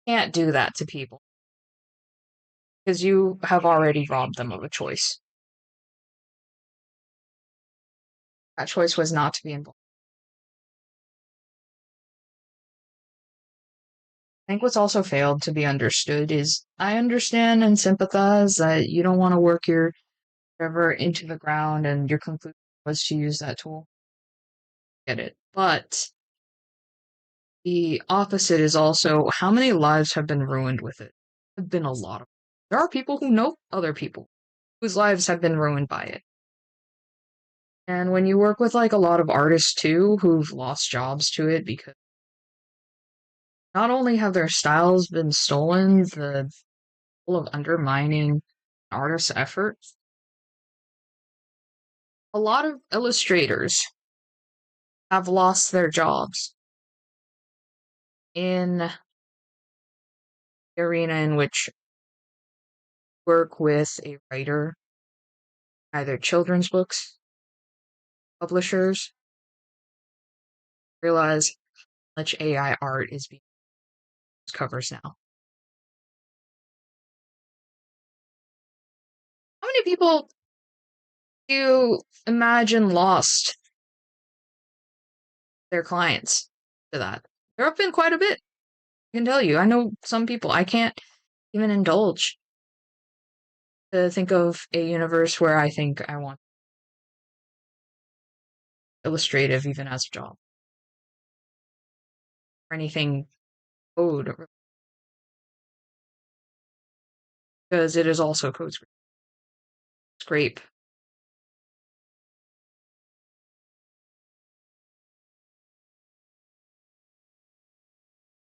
you can't do that to people because you have already robbed them of a choice. That choice was not to be involved. I think what's also failed to be understood is I understand and sympathize that you don't want to work your river into the ground and your conclusion was to use that tool. Get it. But the opposite is also how many lives have been ruined with it? Have been a lot of. There are people who know other people whose lives have been ruined by it. And when you work with like a lot of artists too who've lost jobs to it because not only have their styles been stolen, the level of undermining artists' efforts. A lot of illustrators have lost their jobs in the arena in which work with a writer, either children's books, publishers, realize how much AI art is being used covers now. How many people do you imagine lost their clients to that? There have been quite a bit. I can tell you. I know some people. I can't even indulge to think of a universe where I think I want illustrative even as a job or anything code because it is also code scrape.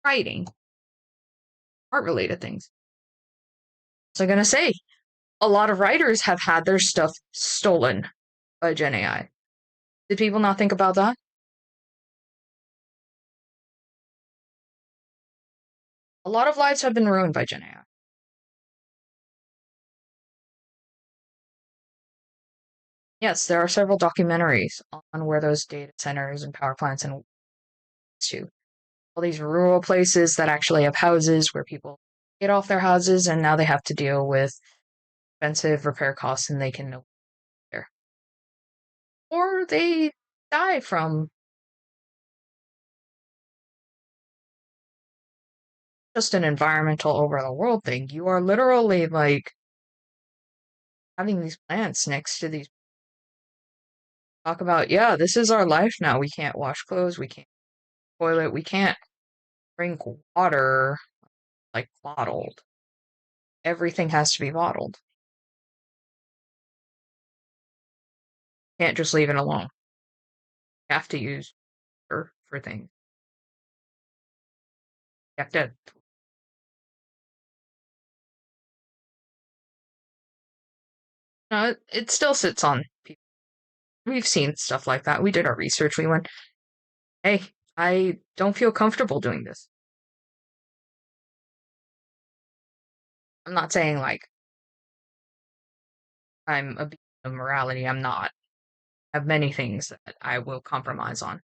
writing, art-related things. So I'm gonna say, a lot of writers have had their stuff stolen by Gen AI. Did people not think about that? A lot of lives have been ruined by Gen AI. Yes, there are several documentaries on where those data centers and power plants and to all these rural places that actually have houses where people get off their houses and now they have to deal with expensive repair costs and they can no there. Or they die from just an environmental over the world thing. You are literally like having these plants next to these talk about, yeah, this is our life now. We can't wash clothes, we can't toilet, we can't drink water like bottled. Everything has to be bottled. Can't just leave it alone. You have to use for things. You have to. No, it still sits on people. We've seen stuff like that. We did our research. We went, hey, I don't feel comfortable doing this. I'm not saying like I'm a beacon of morality. I'm not. I have many things that I will compromise on.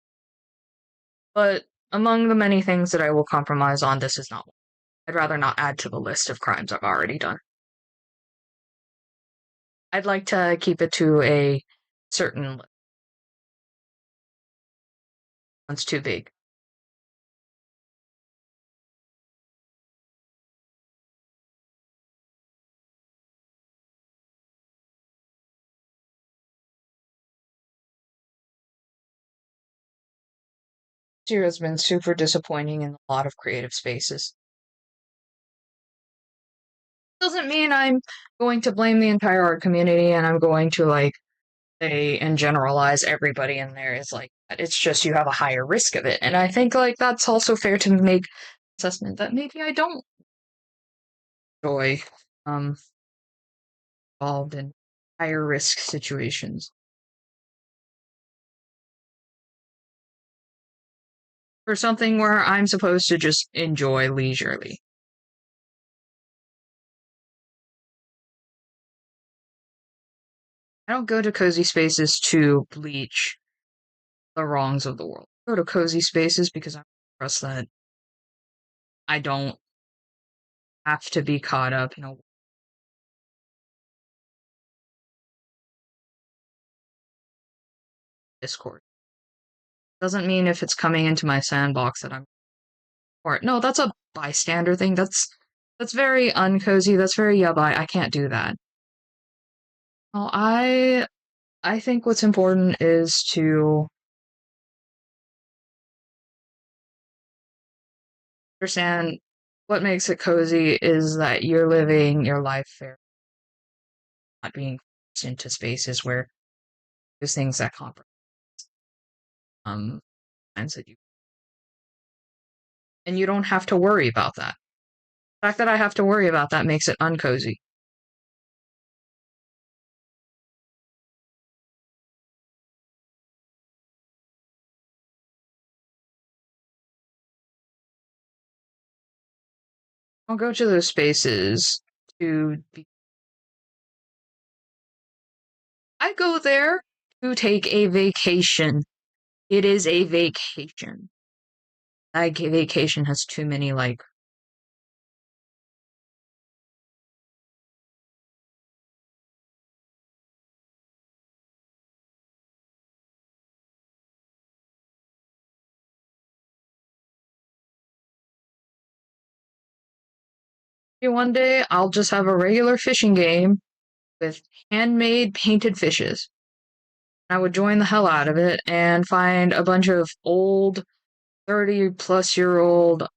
But among the many things that I will compromise on, this is not one. I'd rather not add to the list of crimes I've already done. I'd like to keep it to a certain list. One's too big. This year has been super disappointing in a lot of creative spaces. Doesn't mean I'm going to blame the entire art community and I'm going to like say and generalize everybody in there is like that. It's just you have a higher risk of it. And I think like that's also fair to make assessment that maybe I don't enjoy involved in higher risk situations. For something where I'm supposed to just enjoy leisurely. I don't go to cozy spaces to bleach the wrongs of the world. I go to cozy spaces because I trust that I don't have to be caught up in a discord. Doesn't mean if it's coming into my sandbox that I'm for it. No, that's a bystander thing. That's very uncozy. That's very yeah, I can't do that. Well, I think what's important is to understand what makes it cozy is that you're living your life fair, not being forced into spaces where there's things that compromise times that you and you don't have to worry about that. The fact that I have to worry about that makes it uncozy. I'll go to those spaces to be I go there to take a vacation. It is a vacation. That vacation has too many like one day I'll just have a regular fishing game with handmade painted fishes. I would join the hell out of it and find a bunch of old 30-plus-year-old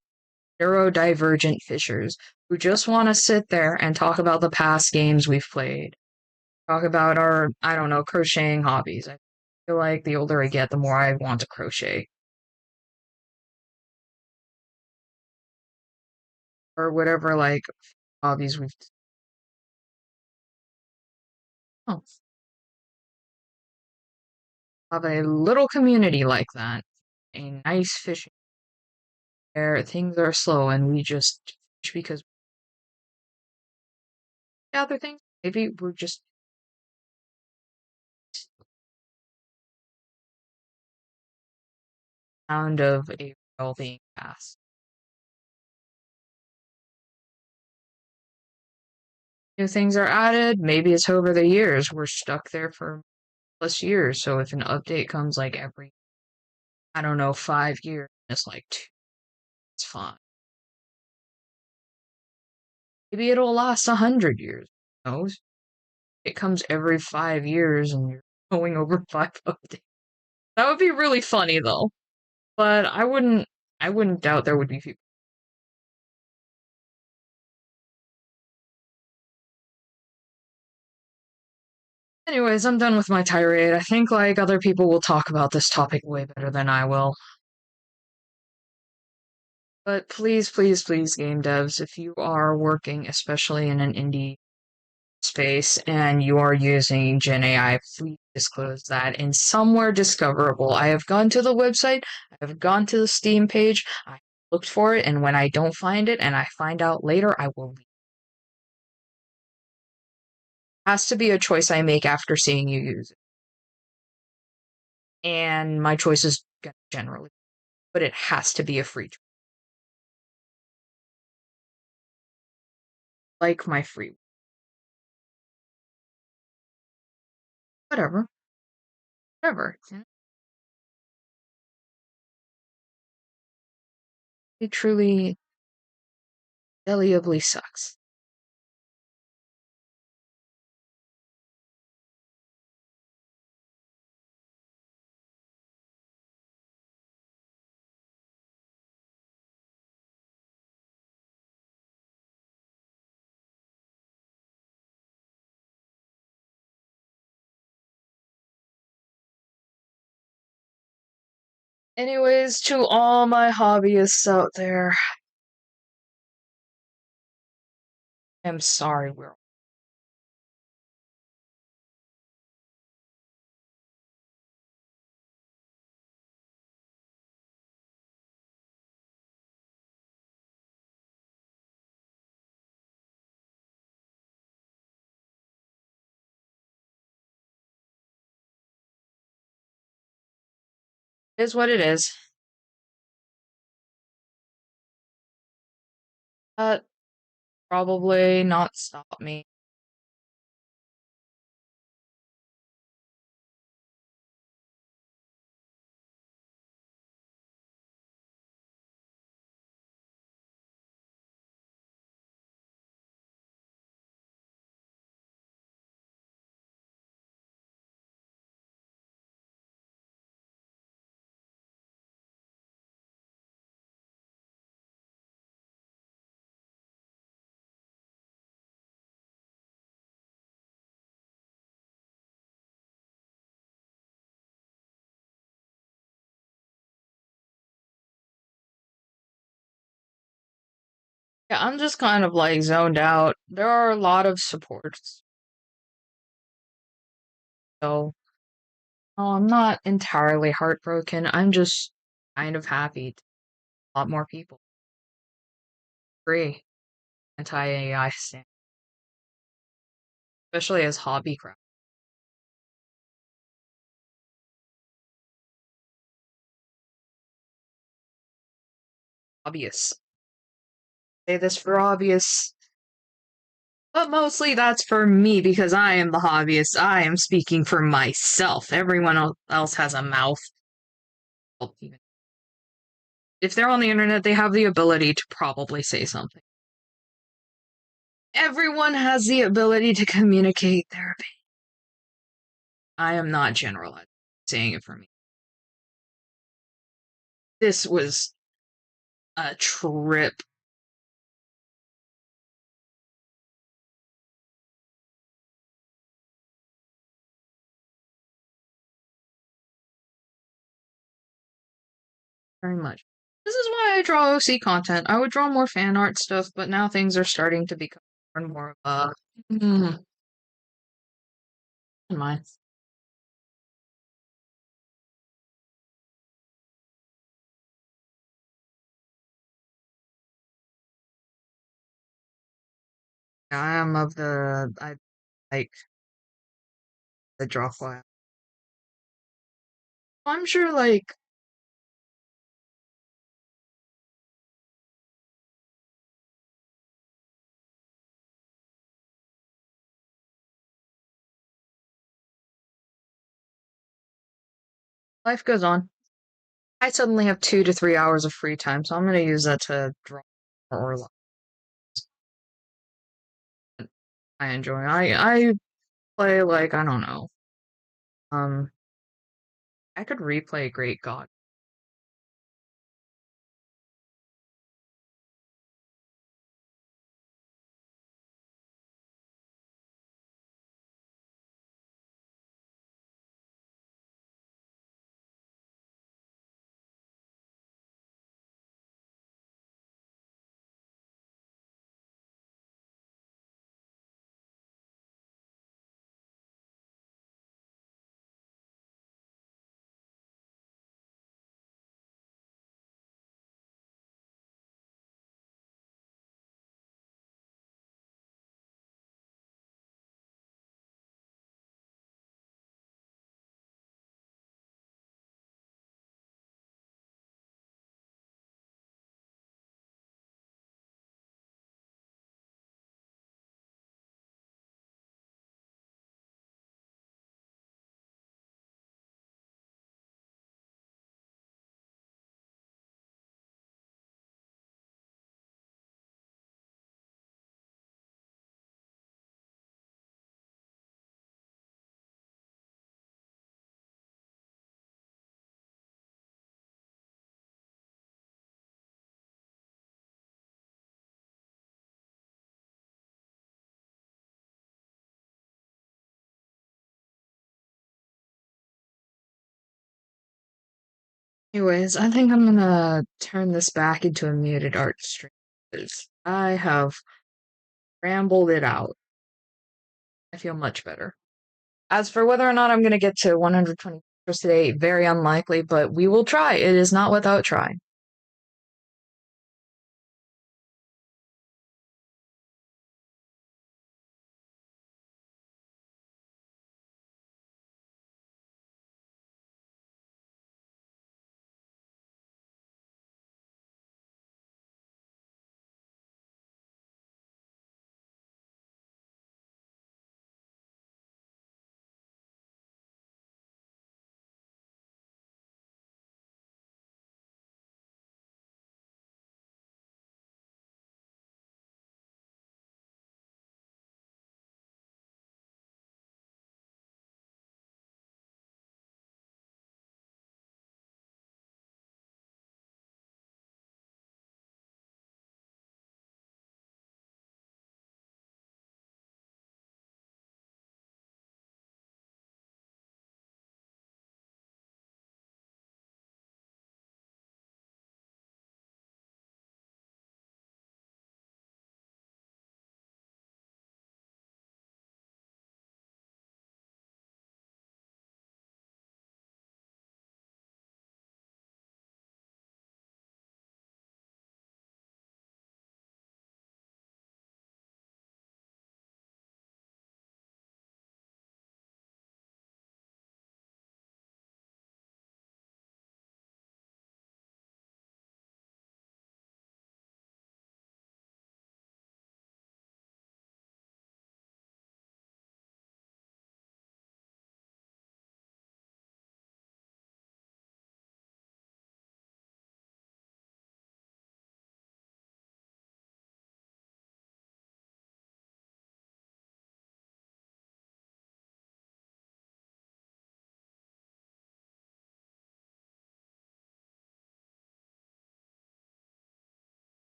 neurodivergent fishers who just want to sit there and talk about the past games we've played. Talk about our, I don't know, crocheting hobbies. I feel like the older I get, the more I want to crochet. or whatever, like, hobbies we've. Oh, have a little community like that. A nice fishing where things are slow and we just fish because other things. Maybe we're just sound of a well being passed. New things are added. Maybe it's over the years. We're stuck there for plus years. So if an update comes like every, I don't know, 5 years, it's like two, it's fine. Maybe it'll last 100 years. Who knows? It comes every 5 years and you're going over five updates. That would be really funny though. But I wouldn't doubt there would be people. Anyways, I'm done with my tirade. I think like other people will talk about this topic way better than I will. But please, please, please, game devs, if you are working, especially in an indie space, and you are using GenAI, please disclose that in somewhere discoverable. I have gone to the website, I have gone to the Steam page, I looked for it, and when I don't find it and I find out later, I will leave. It has to be a choice I make after seeing you use it. And my choice is generally, but it has to be a free choice. Like my free. Whatever. Whatever. It truly, deliably sucks. Anyways, to all my hobbyists out there, I'm sorry we're it is what it is. That probably not stop me. Yeah, I'm just kind of like zoned out. There are a lot of supports, so I'm not entirely heartbroken. I'm just kind of happy. A lot more people agree anti-AI stand, especially as hobby craft hobbyists. Say this for obvious, but mostly that's for me because I am the hobbyist. I am speaking for myself. Everyone else has a mouth. Well, if they're on the internet, they have the ability to probably say something. Everyone has the ability to communicate their opinion. I am not generalizing, saying it for me. This was a trip. Very much. This is why I draw OC content. I would draw more fan art stuff, but now things are starting to become more and more of mine. I am of the I like the draw file. I'm sure like life goes on. I suddenly have 2 to 3 hours of free time, so I'm gonna use that to draw or I enjoy. I play like I don't know. Um, I could replay Great God. Anyways, I think I'm gonna turn this back into a muted art stream because I have rambled it out. I feel much better. As for whether or not I'm gonna get to 120 today, very unlikely, but we will try. It is not without trying.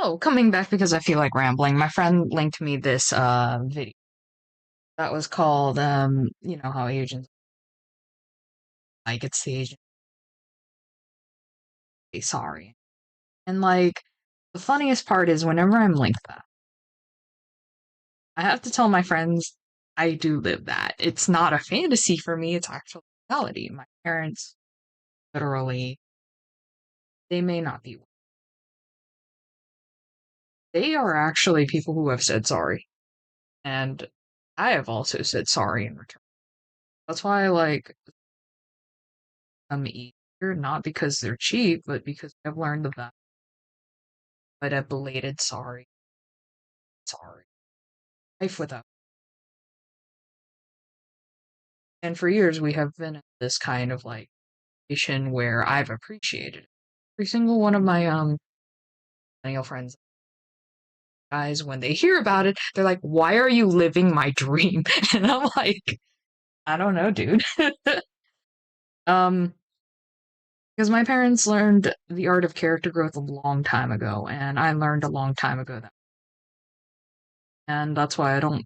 Oh, coming back because I feel like rambling. My friend linked me this video that was called you know how Asians like it's the Asian say sorry. And like the funniest part is whenever I'm linked that, I have to tell my friends I do live that. It's not a fantasy for me, it's actual reality. My parents literally they may not be. They are actually people who have said sorry. And I have also said sorry in return. That's why I like them easier, not because they're cheap, but because I've learned the value. But a belated sorry, sorry. Life without. And for years we have been in this kind of like situation where I've appreciated it. Every single one of my millennial friends guys, when they hear about it, they're like, "Why are you living my dream?" And I'm like, "I don't know, dude." um, because my parents learned the art of character growth a long time ago, and I learned a long time ago that, and that's why I don't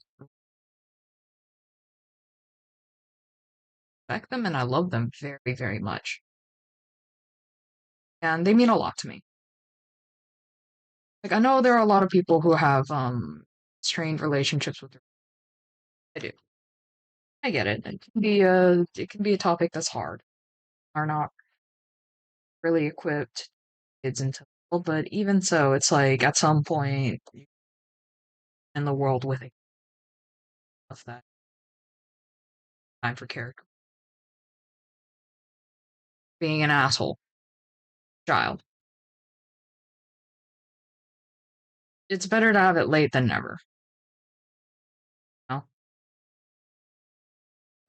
respect them, and I love them very, very much, and they mean a lot to me. Like I know there are a lot of people who have strained relationships with their. I do. I get it. It can be a topic that's hard. Are not really equipped kids into, but even so, it's like at some point in the world with it of that time for character being an asshole child. It's better to have it late than never. You know?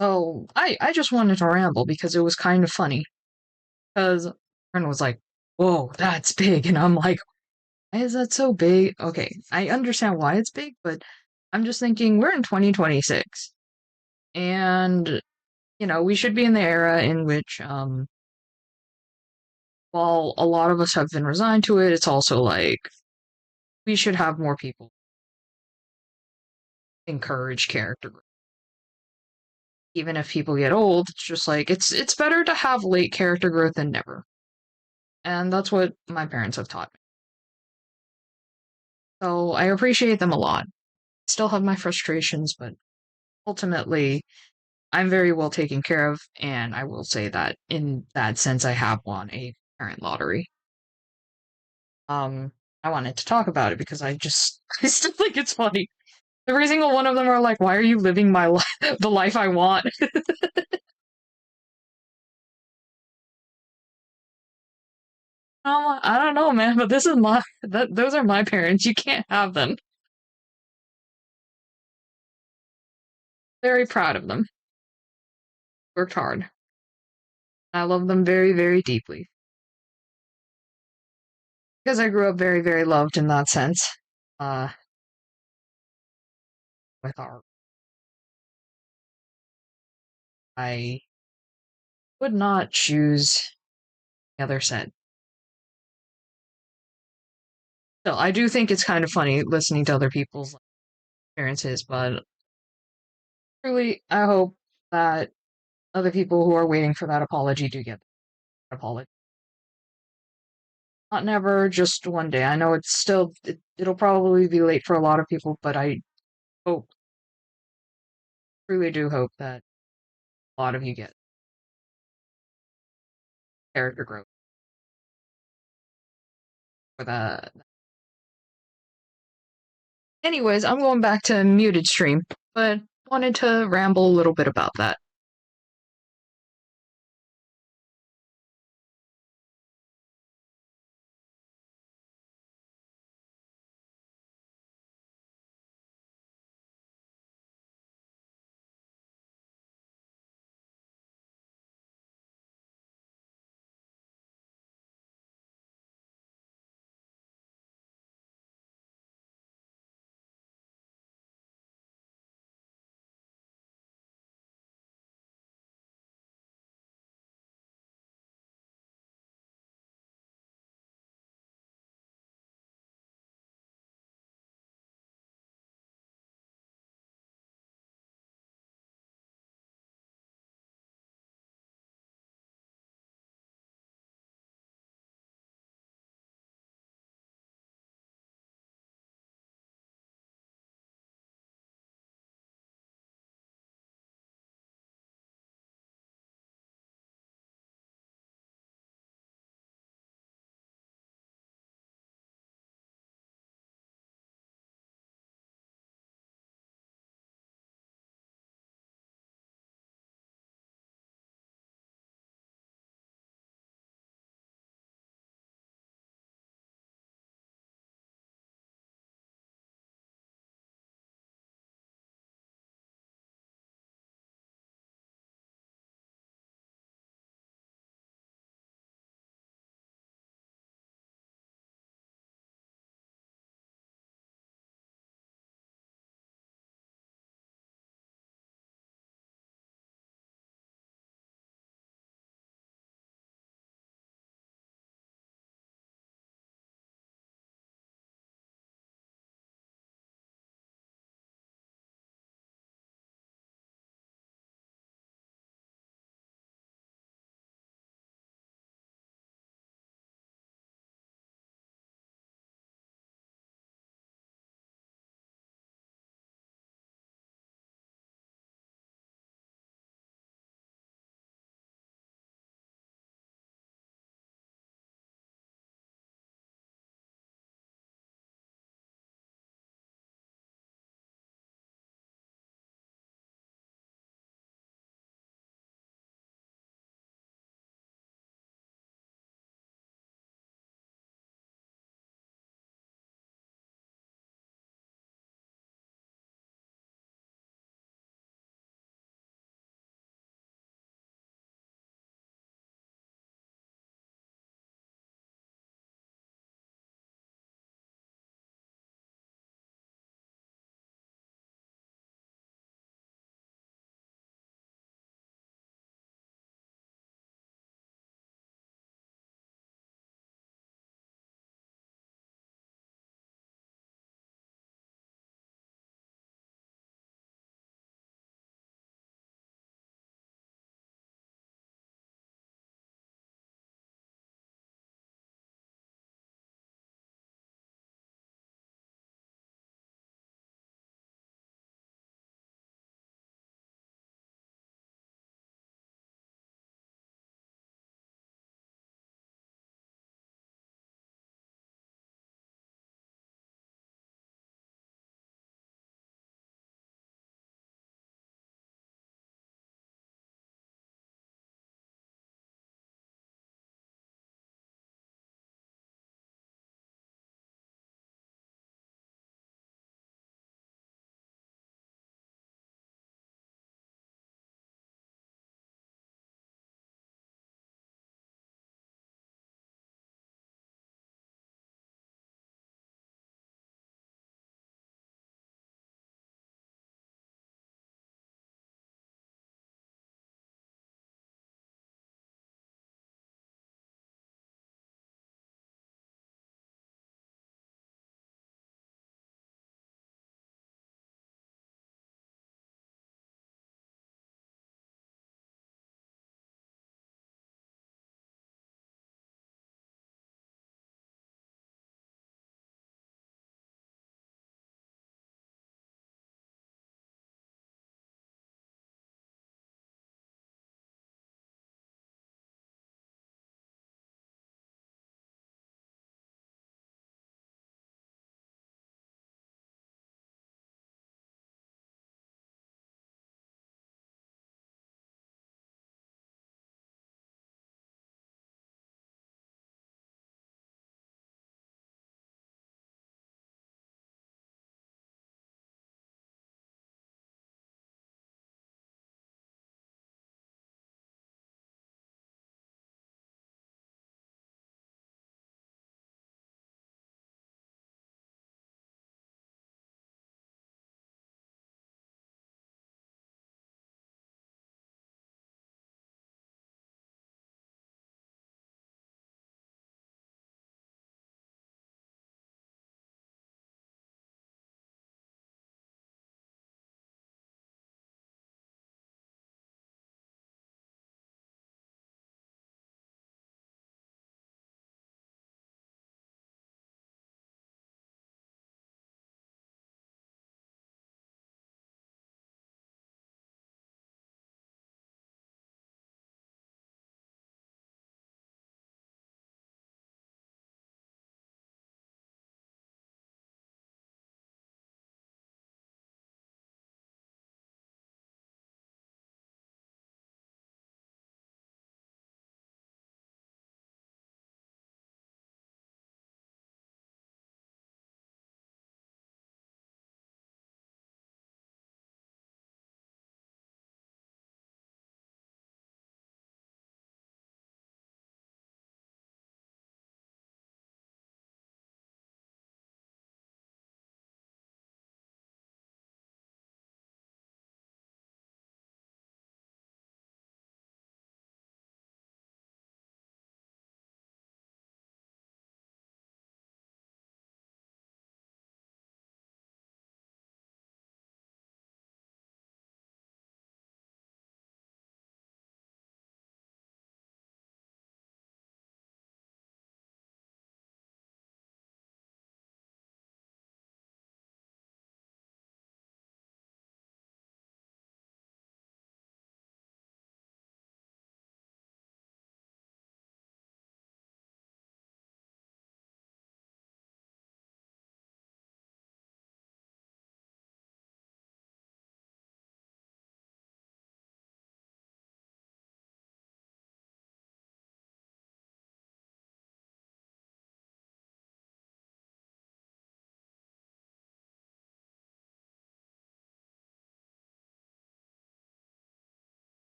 So I just wanted to ramble because it was kind of funny. Because friend was like, "Whoa, that's big," and I'm like, "Why is that so big?" Okay, I understand why it's big, but I'm just thinking we're in 2026, and you know we should be in the era in which while a lot of us have been resigned to it, it's also like we should have more people encourage character growth. Even if people get old, it's just like it's better to have late character growth than never. And that's what my parents have taught me. So I appreciate them a lot. Still have my frustrations, but ultimately I'm very well taken care of, and I will say that in that sense I have won a parent lottery. Um I wanted to talk about it because I just I still think it's funny. Every single one of them are like, "Why are you living my life, the life I want?" I don't know, man, but this is my those are my parents. You can't have them. Very proud of them. Worked hard. I love them very, very deeply because I grew up very, very loved in that sense. Uh, with our, I would not choose the other set. Still, I do think it's kind of funny listening to other people's experiences, but really, I hope that other people who are waiting for that apology do get that apology. Not never, just one day. I know it's still, it'll probably be late for a lot of people, but I hope, really do hope that a lot of you get character growth for that. Anyways, I'm going back to muted stream, but wanted to ramble a little bit about that.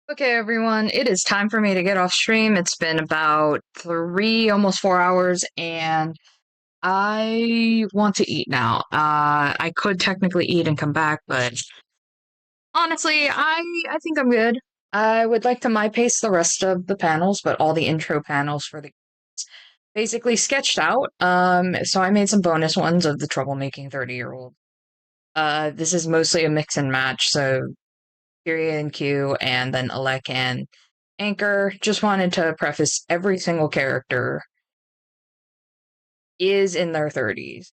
Okay, everyone, it is time for me to get off stream. It's been about 3, almost 4 hours, and I want to eat now. I could technically eat and come back, but honestly, I think I'm good. I would like to my pace the rest of the panels, but all the intro panels for the basically sketched out. So I made some bonus ones of the troublemaking 30-year-old. This is mostly a mix and match, so Kyria and Q, and then Alec and Anchor. Just wanted to preface every single character is in their 30s.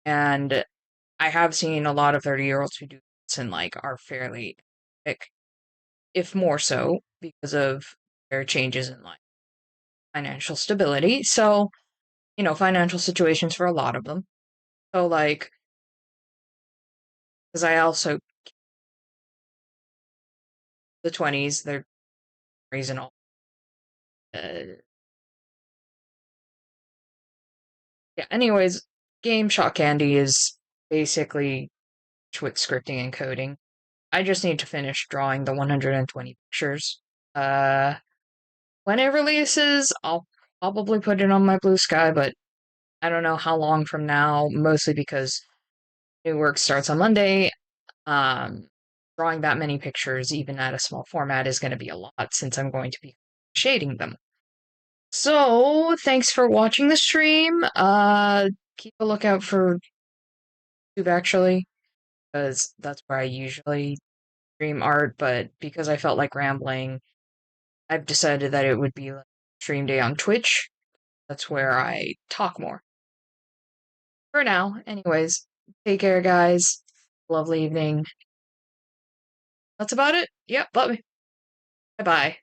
And I have seen a lot of 30-year-olds who do this and like are fairly epic, if more so, because of their changes in like financial stability. So, financial situations for a lot of them. So like, because I also the 20s, they're raising all yeah, anyways, game Shot Candy is basically with scripting and coding. I just need to finish drawing the 120 pictures. Uh, when it releases, I'll probably put it on my Blue Sky, but I don't know how long from now, mostly because new work starts on Monday. Um, drawing that many pictures, even at a small format, is going to be a lot since I'm going to be shading them. So, thanks for watching the stream. Keep a lookout for YouTube actually, because that's where I usually stream art, but because I felt like rambling, I've decided that it would be like stream day on Twitch. That's where I talk more. For now, anyways, take care, guys. Lovely evening. That's about it. Yep, love me. Bye bye.